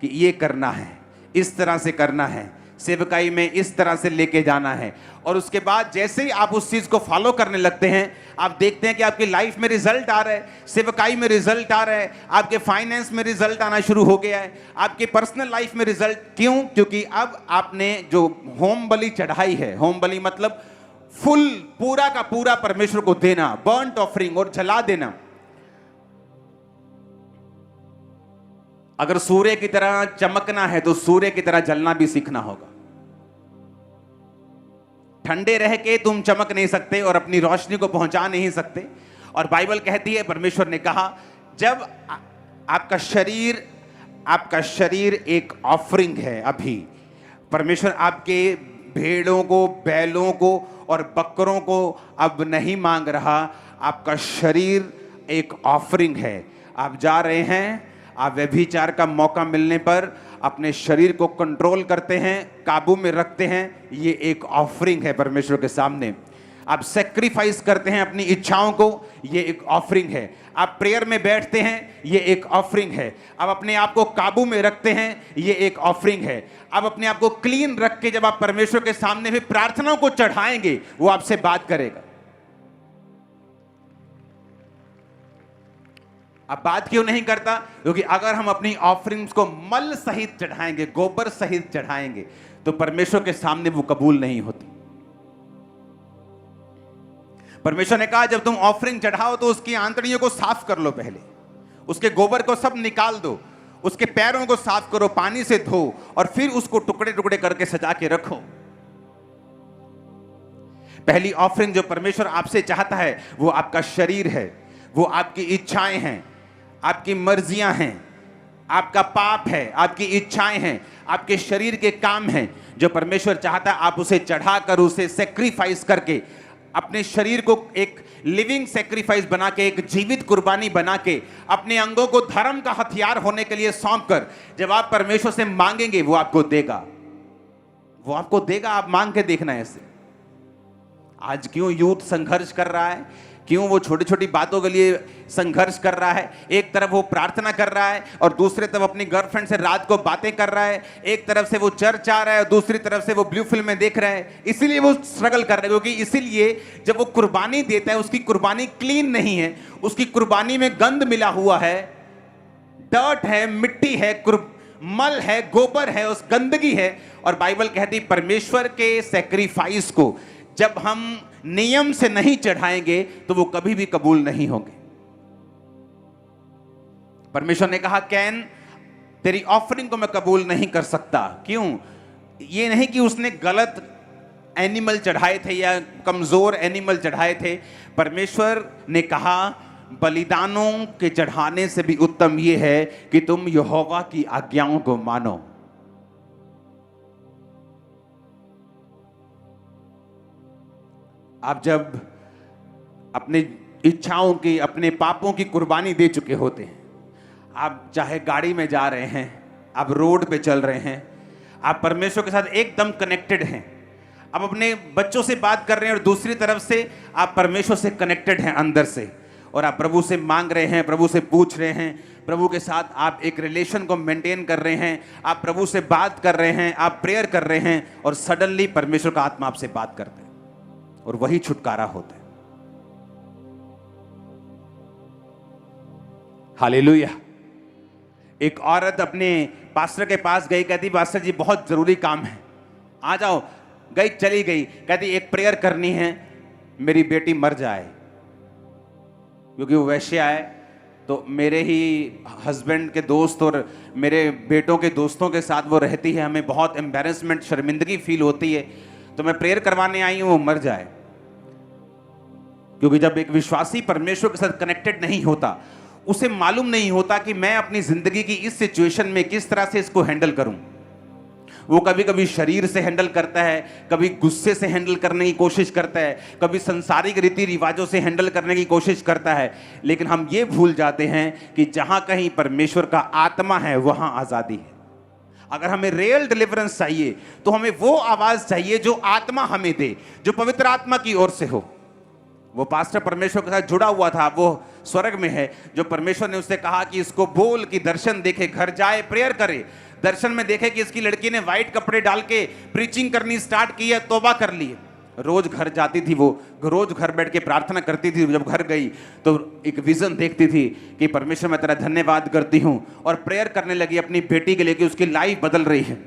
कि ये करना है, इस तरह से करना है, सेवकाई में इस तरह से लेके जाना है। और उसके बाद जैसे ही आप उस चीज को फॉलो करने लगते हैं, आप देखते हैं कि आपकी लाइफ में रिजल्ट आ रहा है, सेवकाई में रिजल्ट आ रहा है, आपके फाइनेंस में रिजल्ट आना शुरू हो गया है, आपके पर्सनल लाइफ में रिजल्ट। क्यों? क्योंकि अब आपने जो होम बलि चढ़ाई है, होम बलि मतलब फुल, पूरा का पूरा परमेश्वर को देना, बर्न्ट ऑफरिंग और जला देना। अगर सूर्य की तरह चमकना है तो सूर्य की तरह जलना भी सीखना होगा। ठंडे रह के तुम चमक नहीं सकते और अपनी रोशनी को पहुंचा नहीं सकते। और बाइबल कहती है, परमेश्वर ने कहा, जब आपका शरीर एक ऑफरिंग है, अभी परमेश्वर आपके भेड़ों को, बैलों को और बकरों को अब नहीं मांग रहा, आपका शरीर एक ऑफरिंग है। आप जा रहे हैं, आप व्यभिचार का मौका मिलने पर अपने शरीर को कंट्रोल करते हैं, काबू में रखते हैं, ये एक ऑफरिंग है परमेश्वर के सामने। आप सेक्रीफाइस करते हैं अपनी इच्छाओं को, ये एक ऑफरिंग है। आप प्रेयर में बैठते हैं, ये एक ऑफरिंग है। आप अपने आप को काबू में रखते हैं, ये एक ऑफरिंग है। आप अपने आप को क्लीन रख के जब आप परमेश्वर के सामने भी प्रार्थनाओं को चढ़ाएंगे, वो आपसे बात करेगा। अब बात क्यों नहीं करता? क्योंकि अगर हम अपनी ऑफरिंग्स को मल सहित चढ़ाएंगे, गोबर सहित चढ़ाएंगे, तो परमेश्वर के सामने वो कबूल नहीं होती। परमेश्वर ने कहा, जब तुम ऑफरिंग चढ़ाओ तो उसकी आंतड़ियों को साफ कर लो, पहले उसके गोबर को सब निकाल दो, उसके पैरों को साफ करो, पानी से धो, और फिर उसको टुकड़े टुकड़े करके सजा के रखो। पहली ऑफरिंग जो परमेश्वर आपसे चाहता है वो आपका शरीर है, वो आपकी इच्छाएं हैं, आपकी मर्जियां हैं, आपका पाप है, आपकी इच्छाएं हैं, आपके शरीर के काम हैं। जो परमेश्वर चाहता है आप उसे चढ़ाकर, उसे सेक्रीफाइस करके, अपने शरीर को एक लिविंग सेक्रीफाइस बना के, एक जीवित कुर्बानी बना के, अपने अंगों को धर्म का हथियार होने के लिए सौंप कर जब आप परमेश्वर से मांगेंगे, वो आपको देगा, वो आपको देगा। आप मांग के देखना ऐसे। आज क्यों यूथ संघर्ष कर रहा है, क्यों वो छोटी छोटी बातों के लिए संघर्ष कर रहा है? एक तरफ वो प्रार्थना कर रहा है और दूसरी तरफ अपनी गर्लफ्रेंड से रात को बातें कर रहा है। एक तरफ से वो चर्च आ रहा है और दूसरी तरफ से वो ब्लू फिल्में देख रहा है। इसीलिए वो स्ट्रगल कर रहा है, क्योंकि इसीलिए जब वो कुर्बानी देता है, उसकी कुर्बानी क्लीन नहीं है, उसकी कुर्बानी में गंद मिला हुआ है, डर्ट है, मिट्टी है, मल है, गोबर है, उस गंदगी है। और बाइबल कहती है परमेश्वर के सैक्रिफाइस को जब हम नियम से नहीं चढ़ाएंगे तो वो कभी भी कबूल नहीं होंगे। परमेश्वर ने कहा, कैन तेरी ऑफरिंग को मैं कबूल नहीं कर सकता। क्यों? ये नहीं कि उसने गलत एनिमल चढ़ाए थे या कमजोर एनिमल चढ़ाए थे, परमेश्वर ने कहा बलिदानों के चढ़ाने से भी उत्तम यह है कि तुम यहोवा की आज्ञाओं को मानो। आप जब अपने इच्छाओं की, अपने पापों की कुर्बानी दे चुके होते हैं, आप चाहे गाड़ी में जा रहे हैं, आप रोड पे चल रहे हैं, आप परमेश्वर के साथ एकदम कनेक्टेड हैं, आप अपने बच्चों से बात कर रहे हैं और दूसरी तरफ से आप परमेश्वर से कनेक्टेड हैं अंदर से, और आप प्रभु से मांग रहे हैं, प्रभु से पूछ रहे हैं, प्रभु के साथ आप एक रिलेशन को मेंटेन कर रहे हैं, आप प्रभु से बात कर रहे हैं, आप प्रेयर कर रहे हैं, और सडनली परमेश्वर का आत्मा आपसे बात करते हैं और वही छुटकारा होता है। हालेलुया। एक औरत अपने पास्टर के पास गई, कहती पास्टर जी बहुत जरूरी काम है, आ जाओ। गई, चली गई, कहती एक प्रेयर करनी है, मेरी बेटी मर जाए, क्योंकि वो वैश्या है, तो मेरे ही हस्बैंड के दोस्त और मेरे बेटों के दोस्तों के साथ वो रहती है, हमें बहुत एम्बैरेसमेंट, शर्मिंदगी फील होती है, तो मैं प्रेयर करवाने आई हूं वो मर जाए। क्योंकि जब एक विश्वासी परमेश्वर के साथ कनेक्टेड नहीं होता, उसे मालूम नहीं होता कि मैं अपनी जिंदगी की इस सिचुएशन में किस तरह से इसको हैंडल करूं। वो कभी कभी शरीर से हैंडल करता है, कभी गुस्से से हैंडल करने की कोशिश करता है, कभी संसारिक रीति रिवाजों से हैंडल करने की कोशिश करता है, लेकिन हम ये भूल जाते हैं कि जहां कहीं परमेश्वर का आत्मा है वहां आजादी है। अगर हमें रियल डिलीवरेंस चाहिए तो हमें वो आवाज चाहिए जो आत्मा हमें दे, जो पवित्र आत्मा की ओर से हो। वो पास्टर परमेश्वर के साथ जुड़ा हुआ था, वो स्वर्ग में है, जो परमेश्वर ने उससे कहा कि इसको बोल कि दर्शन देखे, घर जाए प्रेयर करे, दर्शन में देखे कि इसकी लड़की ने व्हाइट कपड़े डाल के प्रीचिंग करनी स्टार्ट की है, तौबा कर ली। रोज घर जाती थी, वो रोज घर बैठ के प्रार्थना करती थी। जब घर गई तो एक विजन देखती थी कि परमेश्वर मैं तेरा धन्यवाद करती हूँ, और प्रेयर करने लगी अपनी बेटी के लिए कि उसकी लाइफ बदल रही है।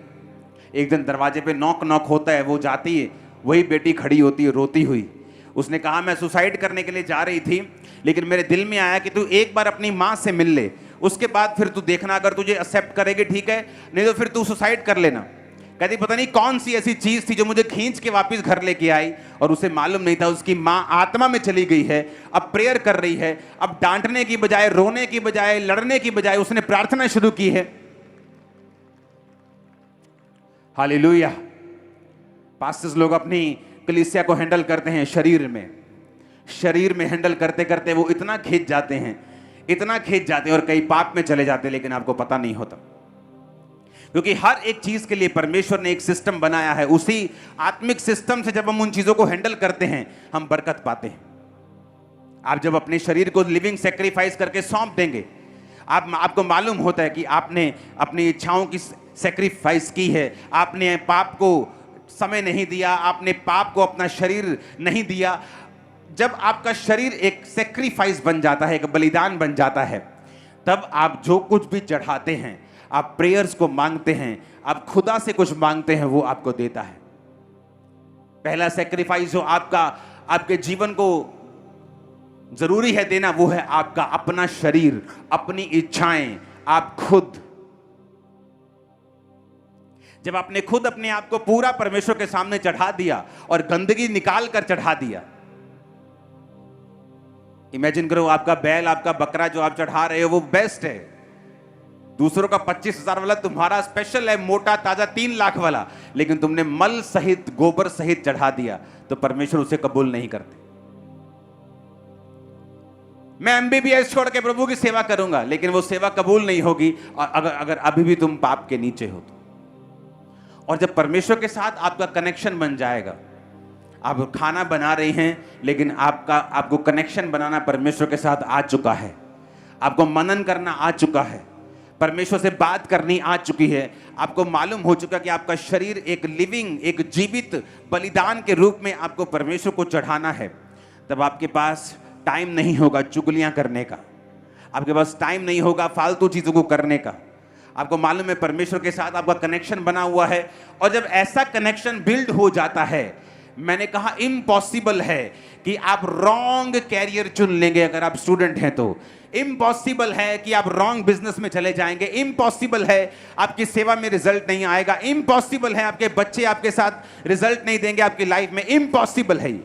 एक दिन दरवाजे पे नॉक नॉक होता है, वो जाती है, वही बेटी खड़ी होती है रोती हुई। उसने कहा मैं सुसाइड करने के लिए जा रही थी, लेकिन मेरे दिल में आया कि तू एक बार अपनी माँ से मिल ले, उसके बाद फिर तू देखना, अगर तुझे एक्सेप्ट करेगी ठीक है, नहीं तो फिर तू सुसाइड कर लेना। कहती पता नहीं कौन सी ऐसी चीज थी जो मुझे खींच के वापस घर लेके आई, और उसे मालूम नहीं था उसकी माँ आत्मा में चली गई है, अब प्रेयर कर रही है। अब डांटने की बजाय, रोने की बजाय, लड़ने की बजाय उसने प्रार्थना शुरू की है। हालेलुया। पास्टर्स लोग अपनी कलीसिया को हैंडल करते हैं शरीर में हैंडल करते करते वो इतना खींच जाते हैं और कई पाप में चले जाते हैं, लेकिन आपको पता नहीं होता, क्योंकि हर एक चीज के लिए परमेश्वर ने एक सिस्टम बनाया है। उसी आत्मिक सिस्टम से जब हम उन चीजों को हैंडल करते हैं, हम बरकत पाते हैं। आप जब अपने शरीर को लिविंग सैक्रिफाइस करके सौंप देंगे, आपको मालूम होता है कि आपने अपनी इच्छाओं की सैक्रिफाइस की है, आपने पाप को समय नहीं दिया, आपने पाप को अपना शरीर नहीं दिया। जब आपका शरीर एक सैक्रिफाइस बन जाता है, एक बलिदान बन जाता है, तब आप जो कुछ भी चढ़ाते हैं, आप प्रेयर्स को मांगते हैं, आप खुदा से कुछ मांगते हैं, वो आपको देता है। पहला सैक्रिफाइस जो आपके जीवन को जरूरी है देना, वो है आपका अपना शरीर, अपनी इच्छाएं, आप खुद। जब आपने खुद अपने आप को पूरा परमेश्वर के सामने चढ़ा दिया और गंदगी निकाल कर चढ़ा दिया, इमेजिन करो आपका बैल, आपका बकरा जो आप चढ़ा रहे हो वो बेस्ट है, दूसरों का 25,000 वाला तुम्हारा स्पेशल है, मोटा ताजा 3 लाख वाला, लेकिन तुमने मल सहित, गोबर सहित चढ़ा दिया, तो परमेश्वर उसे कबूल नहीं करते। मैं MBBS छोड़ के प्रभु की सेवा करूंगा, लेकिन वो सेवा कबूल नहीं होगी अगर अभी भी तुम पाप के नीचे हो तो। और जब परमेश्वर के साथ आपका कनेक्शन बन जाएगा, आप खाना बना रहे हैं, लेकिन आपको कनेक्शन बनाना परमेश्वर के साथ आ चुका है, आपको मनन करना आ चुका है, परमेश्वर से बात करनी आ चुकी है, आपको मालूम हो चुका कि आपका शरीर एक लिविंग, एक जीवित बलिदान के रूप में आपको परमेश्वर को चढ़ाना है, तब आपके पास टाइम नहीं होगा चुगलियां करने का, आपके पास टाइम नहीं होगा फालतू चीजों को करने का। आपको मालूम है परमेश्वर के साथ आपका कनेक्शन बना हुआ है, और जब ऐसा कनेक्शन बिल्ड हो जाता है, मैंने कहा इम्पॉसिबल है कि आप रॉन्ग कैरियर चुन लेंगे अगर आप स्टूडेंट हैं तो। इम्पॉसिबल है कि आप रॉन्ग बिजनेस में चले जाएंगे। इम्पॉसिबल है आपकी सेवा में रिजल्ट नहीं आएगा। इम्पॉसिबल है आपके बच्चे आपके साथ रिजल्ट नहीं देंगे आपकी लाइफ में। इम्पॉसिबल है ये,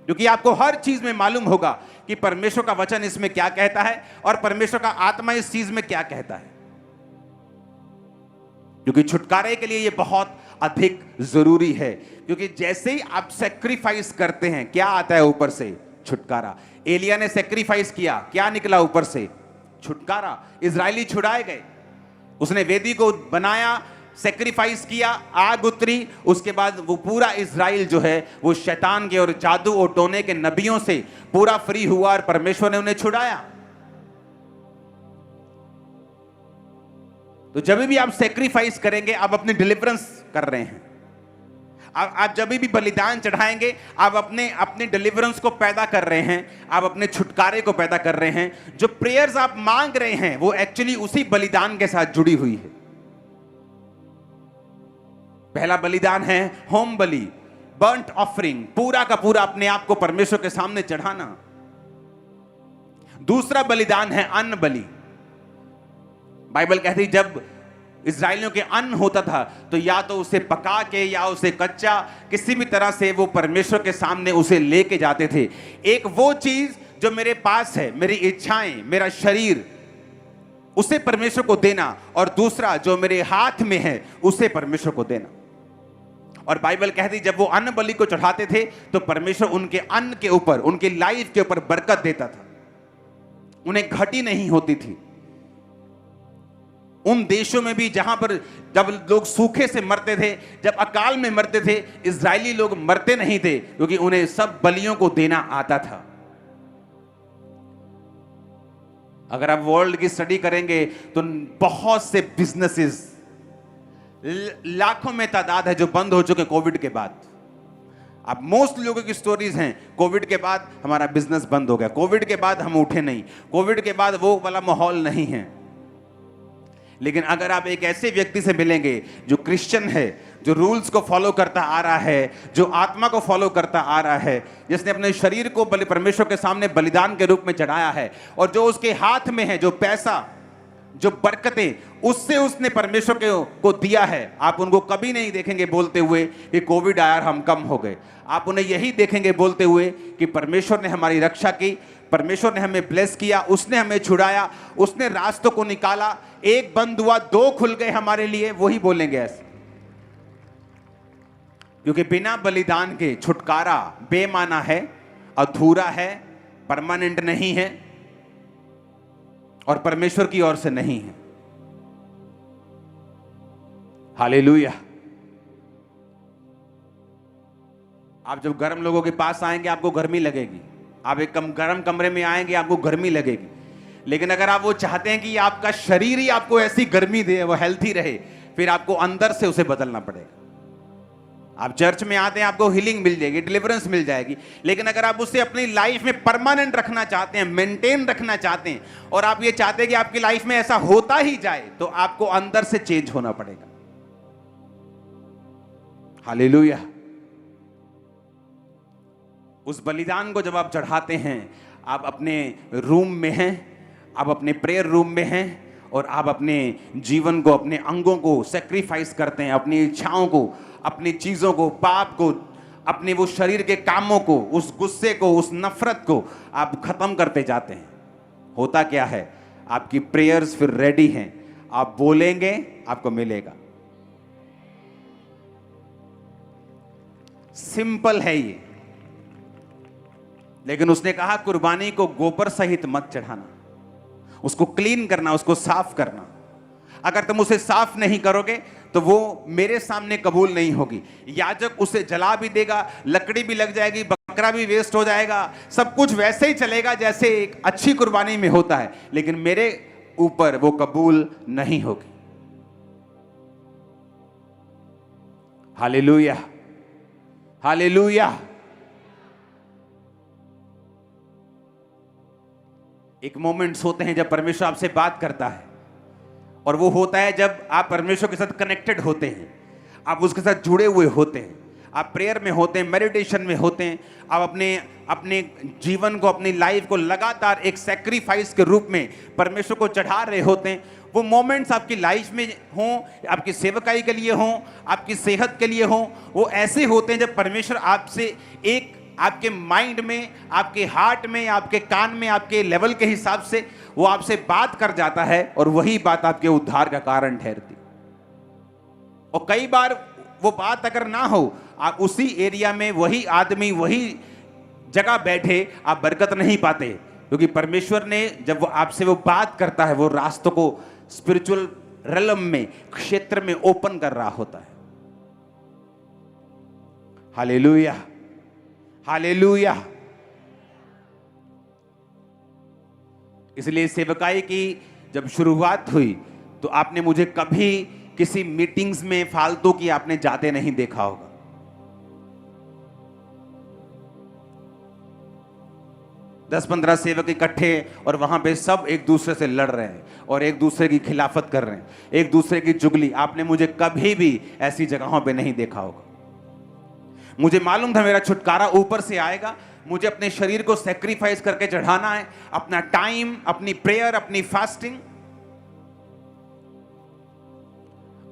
क्योंकि आपको हर चीज में मालूम होगा कि परमेश्वर का वचन इसमें क्या कहता है और परमेश्वर का आत्मा इस चीज में क्या कहता है। क्योंकि छुटकारे के लिए ये बहुत अधिक जरूरी है, क्योंकि जैसे ही आप सेक्रीफाइस करते हैं क्या आता है ऊपर से? छुटकारा। एलिया ने सेक्रीफाइस किया, क्या निकला ऊपर से? छुटकारा। इजरायली छुड़ाए गए। उसने वेदी को बनाया, सेक्रीफाइस किया, आग उतरी, उसके बाद वो पूरा इजराइल जो है वो शैतान के और जादू और टोने के नबियों से पूरा फ्री हुआ और परमेश्वर ने उन्हें छुड़ाया। तो जब भी आप सेक्रीफाइस करेंगे आप अपनी डिलीवरेंस कर रहे हैं। आप जब भी बलिदान चढ़ाएंगे आप अपने डिलीवरेंस को पैदा कर रहे हैं, आप अपने छुटकारे को पैदा कर रहे हैं। जो प्रेयर्स आप मांग रहे हैं वो एक्चुअली उसी बलिदान के साथ जुड़ी हुई है। पहला बलिदान है होम बलि, बर्न्ट ऑफरिंग, पूरा का पूरा अपने आप को परमेश्वर के सामने चढ़ाना। दूसरा बलिदान है अन्न बलि। बाइबल कहती है जब इजराइलियों के अन्न होता था तो या तो उसे पका के या उसे कच्चा किसी भी तरह से वो परमेश्वर के सामने उसे लेके जाते थे। एक वो चीज जो मेरे पास है, मेरी इच्छाएं, मेरा शरीर, उसे परमेश्वर को देना, और दूसरा जो मेरे हाथ में है उसे परमेश्वर को देना। और बाइबल कहती जब वो अन्न बलि को चढ़ाते थे तो परमेश्वर उनके अन्न के ऊपर, उनकी लाइफ के ऊपर बरकत देता था, उन्हें घटी नहीं होती थी। उन देशों में भी जहां पर जब लोग सूखे से मरते थे, जब अकाल में मरते थे, इजरायली लोग मरते नहीं थे क्योंकि उन्हें सब बलियों को देना आता था। अगर आप वर्ल्ड की स्टडी करेंगे तो बहुत से बिजनेसेस, लाखों में तादाद है जो बंद हो चुके कोविड के बाद। अब मोस्ट लोगों की स्टोरीज हैं कोविड के बाद हमारा बिजनेस बंद हो गया, कोविड के बाद हम उठे नहीं, कोविड के बाद वो वाला माहौल नहीं है। लेकिन अगर आप एक ऐसे व्यक्ति से मिलेंगे जो क्रिश्चियन है, जो रूल्स को फॉलो करता आ रहा है, जो आत्मा को फॉलो करता आ रहा है, जिसने अपने शरीर को परमेश्वर के सामने बलिदान के रूप में चढ़ाया है, और जो उसके हाथ में है जो पैसा, जो बरकतें, उससे उसने परमेश्वर को दिया है, आप उनको कभी नहीं देखेंगे बोलते हुए कि कोविड आया हम कम हो गए। आप उन्हें यही देखेंगे बोलते हुए कि परमेश्वर ने हमारी रक्षा की, परमेश्वर ने हमें ब्लेस किया, उसने हमें छुड़ाया, उसने रास्तों को निकाला, एक बंद हुआ दो खुल गए हमारे लिए, वही बोलेंगे ऐसे। क्योंकि बिना बलिदान के छुटकारा बेमाना है, अधूरा है, परमानेंट नहीं है और परमेश्वर की ओर से नहीं है। हालेलुया। आप जब गर्म लोगों के पास आएंगे आपको गर्मी लगेगी, आप एक गर्म कमरे में आएंगे आपको गर्मी लगेगी। लेकिन अगर आप वो चाहते हैं कि आपका शरीर ही आपको ऐसी गर्मी दे, वो हेल्थी रहे, फिर आपको अंदर से उसे बदलना पड़ेगा। आप चर्च में आते हैं आपको हीलिंग मिल जाएगी, डिलीवरेंस मिल जाएगी, लेकिन अगर आप उसे अपनी लाइफ में परमानेंट रखना चाहते हैं, मेंटेन रखना चाहते हैं, और आप ये चाहते हैं कि आपकी लाइफ में ऐसा होता ही जाए, तो आपको अंदर से चेंज होना पड़ेगा। हालेलुया। उस बलिदान को जब आप चढ़ाते हैं, आप अपने रूम में हैं, आप अपने प्रेयर रूम में हैं, और आप अपने जीवन को, अपने अंगों को सेक्रीफाइस करते हैं, अपनी इच्छाओं को, अपनी चीजों को, पाप को, अपने वो शरीर के कामों को, उस गुस्से को, उस नफरत को आप खत्म करते जाते हैं। होता क्या है, आपकी प्रेयर्स फिर रेडी हैं, आप बोलेंगे आपको मिलेगा। सिंपल है ये। लेकिन उसने कहा कुर्बानी को गोबर सहित मत चढ़ाना, उसको क्लीन करना, उसको साफ करना। अगर तुम उसे साफ नहीं करोगे तो वो मेरे सामने कबूल नहीं होगी। याजक उसे जला भी देगा, लकड़ी भी लग जाएगी, बकरा भी वेस्ट हो जाएगा, सब कुछ वैसे ही चलेगा जैसे एक अच्छी कुर्बानी में होता है, लेकिन मेरे ऊपर वो कबूल नहीं होगी। Hallelujah, hallelujah. एक मोमेंट्स होते हैं जब परमेश्वर आपसे बात करता है, और वो होता है जब आप परमेश्वर के साथ कनेक्टेड होते हैं, आप उसके साथ जुड़े हुए होते हैं, आप प्रेयर में होते हैं, मेडिटेशन में होते हैं, आप अपने अपने जीवन को, अपनी लाइफ को लगातार एक सैक्रिफाइस के रूप में परमेश्वर को चढ़ा रहे होते हैं, वो मोमेंट्स आपकी लाइफ में हों, आपकी सेवकाई के लिए हों, आपकी सेहत के लिए हों, वो ऐसे होते हैं जब परमेश्वर आपसे एक आपके माइंड में, आपके हार्ट में, आपके कान में, आपके लेवल के हिसाब से वो आपसे बात कर जाता है और वही बात आपके उद्धार का कारण ठहरती। और कई बार वो बात अगर ना हो, आप उसी एरिया में वही आदमी वही जगह बैठे, आप बरकत नहीं पाते, क्योंकि परमेश्वर ने जब वो आपसे वो बात करता है, वो रास्तों को स्पिरिचुअल रेलम में, क्षेत्र में ओपन कर रहा होता है। Hallelujah, hallelujah. इसलिए सेवकाई की जब शुरुआत हुई तो आपने मुझे कभी किसी मीटिंग्स में फालतू की आपने जाते नहीं देखा होगा। दस 15 सेवक इकट्ठे और वहां पे सब एक दूसरे से लड़ रहे हैं और एक दूसरे की खिलाफत कर रहे हैं, एक दूसरे की चुगली। आपने मुझे कभी भी ऐसी जगहों पे नहीं देखा होगा। मुझे मालूम था मेरा छुटकारा ऊपर से आएगा, मुझे अपने शरीर को सैक्रिफाइस करके चढ़ाना है, अपना टाइम, अपनी प्रेयर, अपनी फास्टिंग।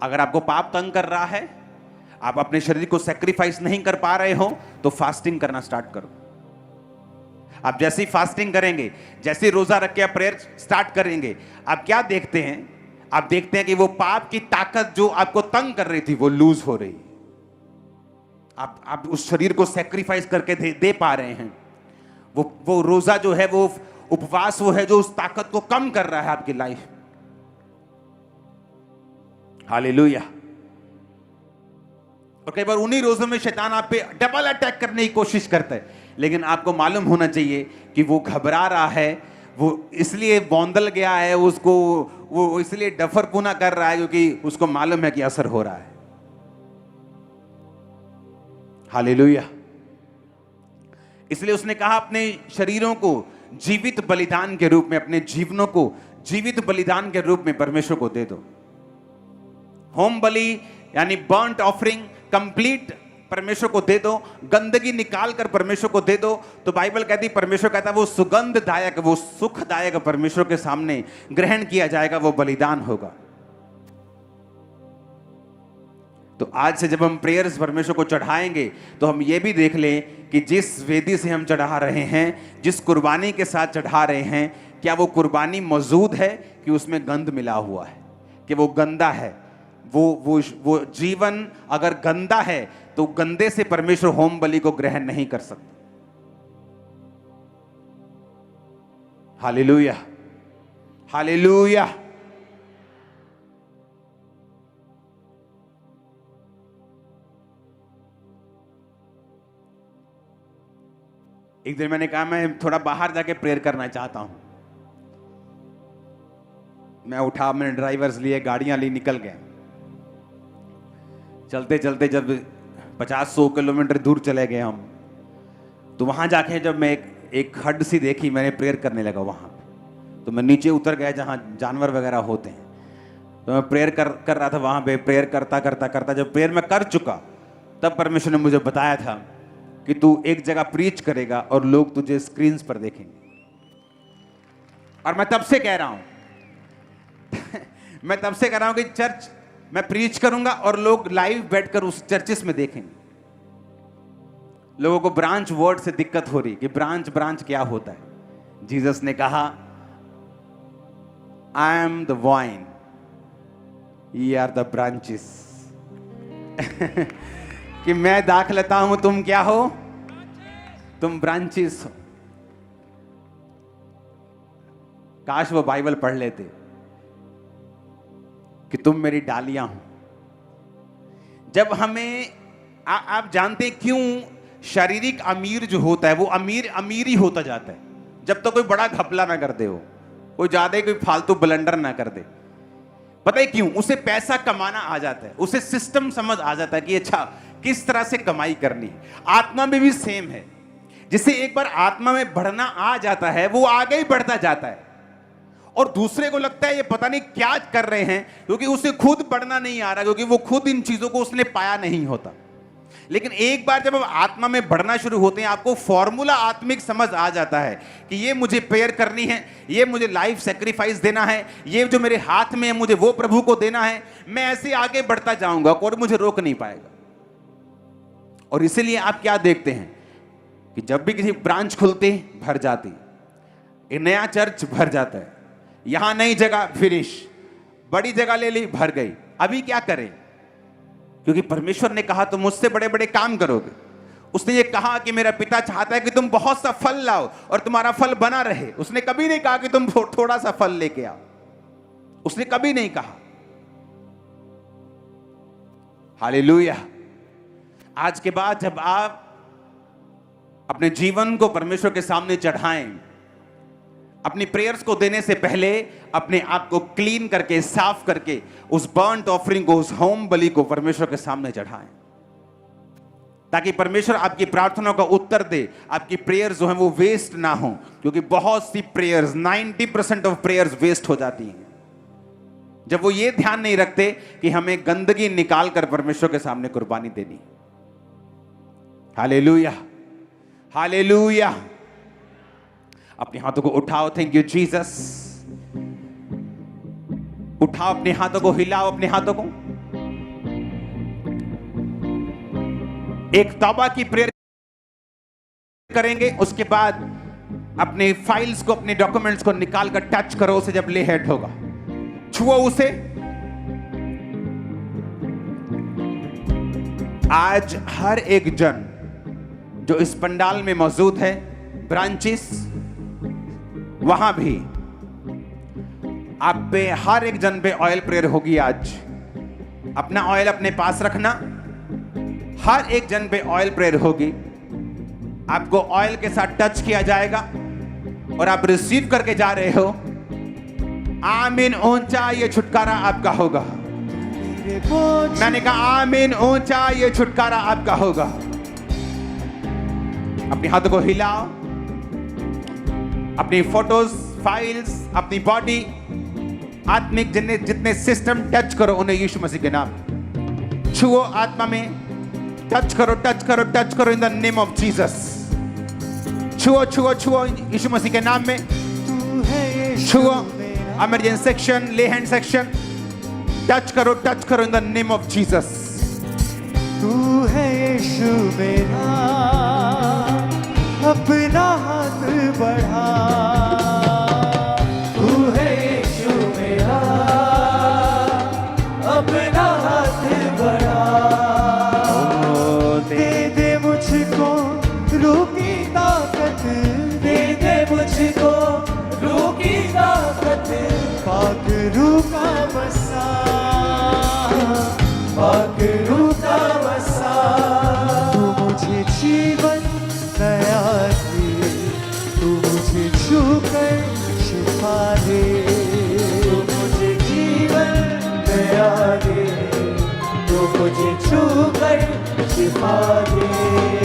अगर आपको पाप तंग कर रहा है, आप अपने शरीर को सैक्रिफाइस नहीं कर पा रहे हो, तो फास्टिंग करना स्टार्ट करो। आप जैसे ही फास्टिंग करेंगे, जैसे रोजा रख के आप प्रेयर स्टार्ट करेंगे, आप क्या देखते हैं? आप देखते हैं कि वो पाप की ताकत जो आपको तंग कर रही थी वो लूज हो रही है। आप उस शरीर को सैक्रिफाइस करके दे पा रहे हैं। वो रोजा जो है, वो उपवास वो है जो उस ताकत को कम कर रहा है आपकी लाइफ। हालेलुया। और कई बार उन्हीं रोजों में शैतान आप पे डबल अटैक करने की कोशिश करता है, लेकिन आपको मालूम होना चाहिए कि वो घबरा रहा है, वो इसलिए बौंदल गया है, उसको वो इसलिए डफर पुना कर रहा है क्योंकि उसको मालूम है कि असर हो रहा है। हालेलुया। इसलिए उसने कहा अपने शरीरों को जीवित बलिदान के रूप में, अपने जीवनों को जीवित बलिदान के रूप में परमेश्वर को दे दो। होम बलि यानी बर्न्ट ऑफरिंग कंप्लीट परमेश्वर को दे दो, गंदगी निकाल कर परमेश्वर को दे दो। तो बाइबल कहती, परमेश्वर कहता है वो सुगंधदायक, वो सुखदायक परमेश्वर के सामने ग्रहण किया जाएगा, वो बलिदान होगा। तो आज से जब हम प्रेयर्स परमेश्वर को चढ़ाएंगे तो हम ये भी देख लें कि जिस वेदी से हम चढ़ा रहे हैं, जिस कुर्बानी के साथ चढ़ा रहे हैं, क्या वो कुर्बानी मौजूद है कि उसमें गंध मिला हुआ है, कि वो गंदा है। वो जीवन अगर गंदा है तो गंदे से परमेश्वर होम बलि को ग्रहण नहीं कर सकता। Hallelujah, hallelujah. एक दिन मैंने कहा मैं थोड़ा बाहर जाके प्रेयर करना चाहता हूं। मैं उठा, मैंने ड्राइवर्स लिए, गाड़ियां ली, निकल गए। चलते चलते जब 50-100 किलोमीटर दूर चले गए हम, तो वहां जाके जब मैं एक हड सी देखी, मैंने प्रेयर करने लगा वहां पे। तो मैं नीचे उतर गया जहां जानवर वगैरह होते हैं, तो मैं प्रेयर कर रहा था वहां पे। प्रेयर करता करता करता जब प्रेयर मैं कर चुका, तब परमेश्वर ने मुझे बताया था कि तू एक जगह प्रीच करेगा और लोग तुझे स्क्रीन्स पर देखेंगे। और मैं तब से कह रहा हूं मैं तब से कह रहा हूं कि चर्च मैं प्रीच करूंगा और लोग लाइव बैठकर उस चर्चेस में देखेंगे। लोगों को ब्रांच वर्ड से दिक्कत हो रही कि ब्रांच क्या होता है। जीसस ने कहा, आई एम द वाइन, ये आर द ब्रांचेस। कि मैं दाखलता हूं, तुम क्या हो? तुम ब्रांचेस हो। काश वो बाइबल पढ़ लेते कि तुम मेरी डालियां हो। जब हमें आप जानते क्यों शारीरिक अमीर जो होता है वो अमीर ही होता जाता है, जब तक तो कोई बड़ा घपला ना कर दे, हो कोई ज्यादा कोई फालतू ब्लंडर ना कर दे। पता है क्यों? उसे पैसा कमाना आ जाता है, उसे सिस्टम समझ आ जाता है कि अच्छा किस तरह से कमाई करनी है। आत्मा में भी सेम है। जिसे एक बार आत्मा में बढ़ना आ जाता है वो आगे ही बढ़ता जाता है, और दूसरे को लगता है ये पता नहीं क्या कर रहे हैं, क्योंकि उसे खुद बढ़ना नहीं आ रहा, क्योंकि वो खुद इन चीजों को उसने पाया नहीं होता। लेकिन एक बार जब आप आत्मा में बढ़ना शुरू होते हैं, आपको फॉर्मूला आत्मिक समझ आ जाता है कि ये मुझे प्रेयर करनी है, ये मुझे लाइफ सेक्रीफाइस देना है, ये जो मेरे हाथ में है मुझे वो प्रभु को देना है, मैं ऐसे आगे बढ़ता जाऊंगा, कोई मुझे रोक नहीं पाएगा। और इसीलिए आप क्या देखते हैं कि जब भी किसी ब्रांच खुलते भर जाती, एक नया चर्च भर जाता है, यहां नई जगह फिनिश, बड़ी जगह ले ली भर गई। अभी क्या करें? क्योंकि परमेश्वर ने कहा तुम मुझसे बड़े बड़े काम करोगे। उसने ये कहा कि मेरा पिता चाहता है कि तुम बहुत सा फल लाओ और तुम्हारा फल बना रहे। उसने कभी नहीं कहा कि तुम थोड़ा सा फल लेके आओ, उसने कभी नहीं कहा। हालेलुया। आज के बाद जब आप अपने जीवन को परमेश्वर के सामने चढ़ाएं, अपनी प्रेयर्स को देने से पहले अपने आप को क्लीन करके, साफ करके, उस बर्न्ट ऑफरिंग को, उस होम बलि को परमेश्वर के सामने चढ़ाएं, ताकि परमेश्वर आपकी प्रार्थनाओं का उत्तर दे, आपकी प्रेयर्स जो हैं वो वेस्ट ना हो। क्योंकि बहुत सी प्रेयर्स, 90% ऑफ प्रेयर्स वेस्ट हो जाती हैं जब वो ये ध्यान नहीं रखते कि हमें गंदगी निकाल कर परमेश्वर के सामने कुर्बानी देनी। Hallelujah, hallelujah. अपने हाथों को उठाओ, थैंक यू जीसस। उठाओ अपने हाथों को, हिलाओ अपने हाथों को। एक तौबा की प्रेयर करेंगे, उसके बाद अपने फाइल्स को, अपने डॉक्यूमेंट्स को निकाल कर टच करो उसे। जब ले हेड होगा छुओ उसे। आज हर एक जन जो इस पंडाल में मौजूद है, ब्रांचेस, वहां भी आप पे, हर एक जन पे ऑयल प्रेयर होगी आज। अपना ऑयल अपने पास रखना, हर एक जन पे ऑयल प्रेयर होगी। आपको ऑयल के साथ टच किया जाएगा और आप रिसीव करके जा रहे हो। आमीन ऊंचा ये छुटकारा आपका होगा। मैंने कहा आमीन ऊंचा ये छुटकारा आपका होगा। अपने हाथों को हिलाओ, अपनी फोटोज, फाइल्स, अपनी बॉडी, आत्मिक जितने सिस्टम टच करो उन्हें यीशु मसीह के नाम छुओ। आत्मा में टच करो, टच करो, टच करो in the name of Jesus. छुओ छुओ छुओ यीशु मसीह के नाम में छुओ। Emergency section, lay hand section, touch करो in the name of Jesus. तू है यीशु मेरा अपना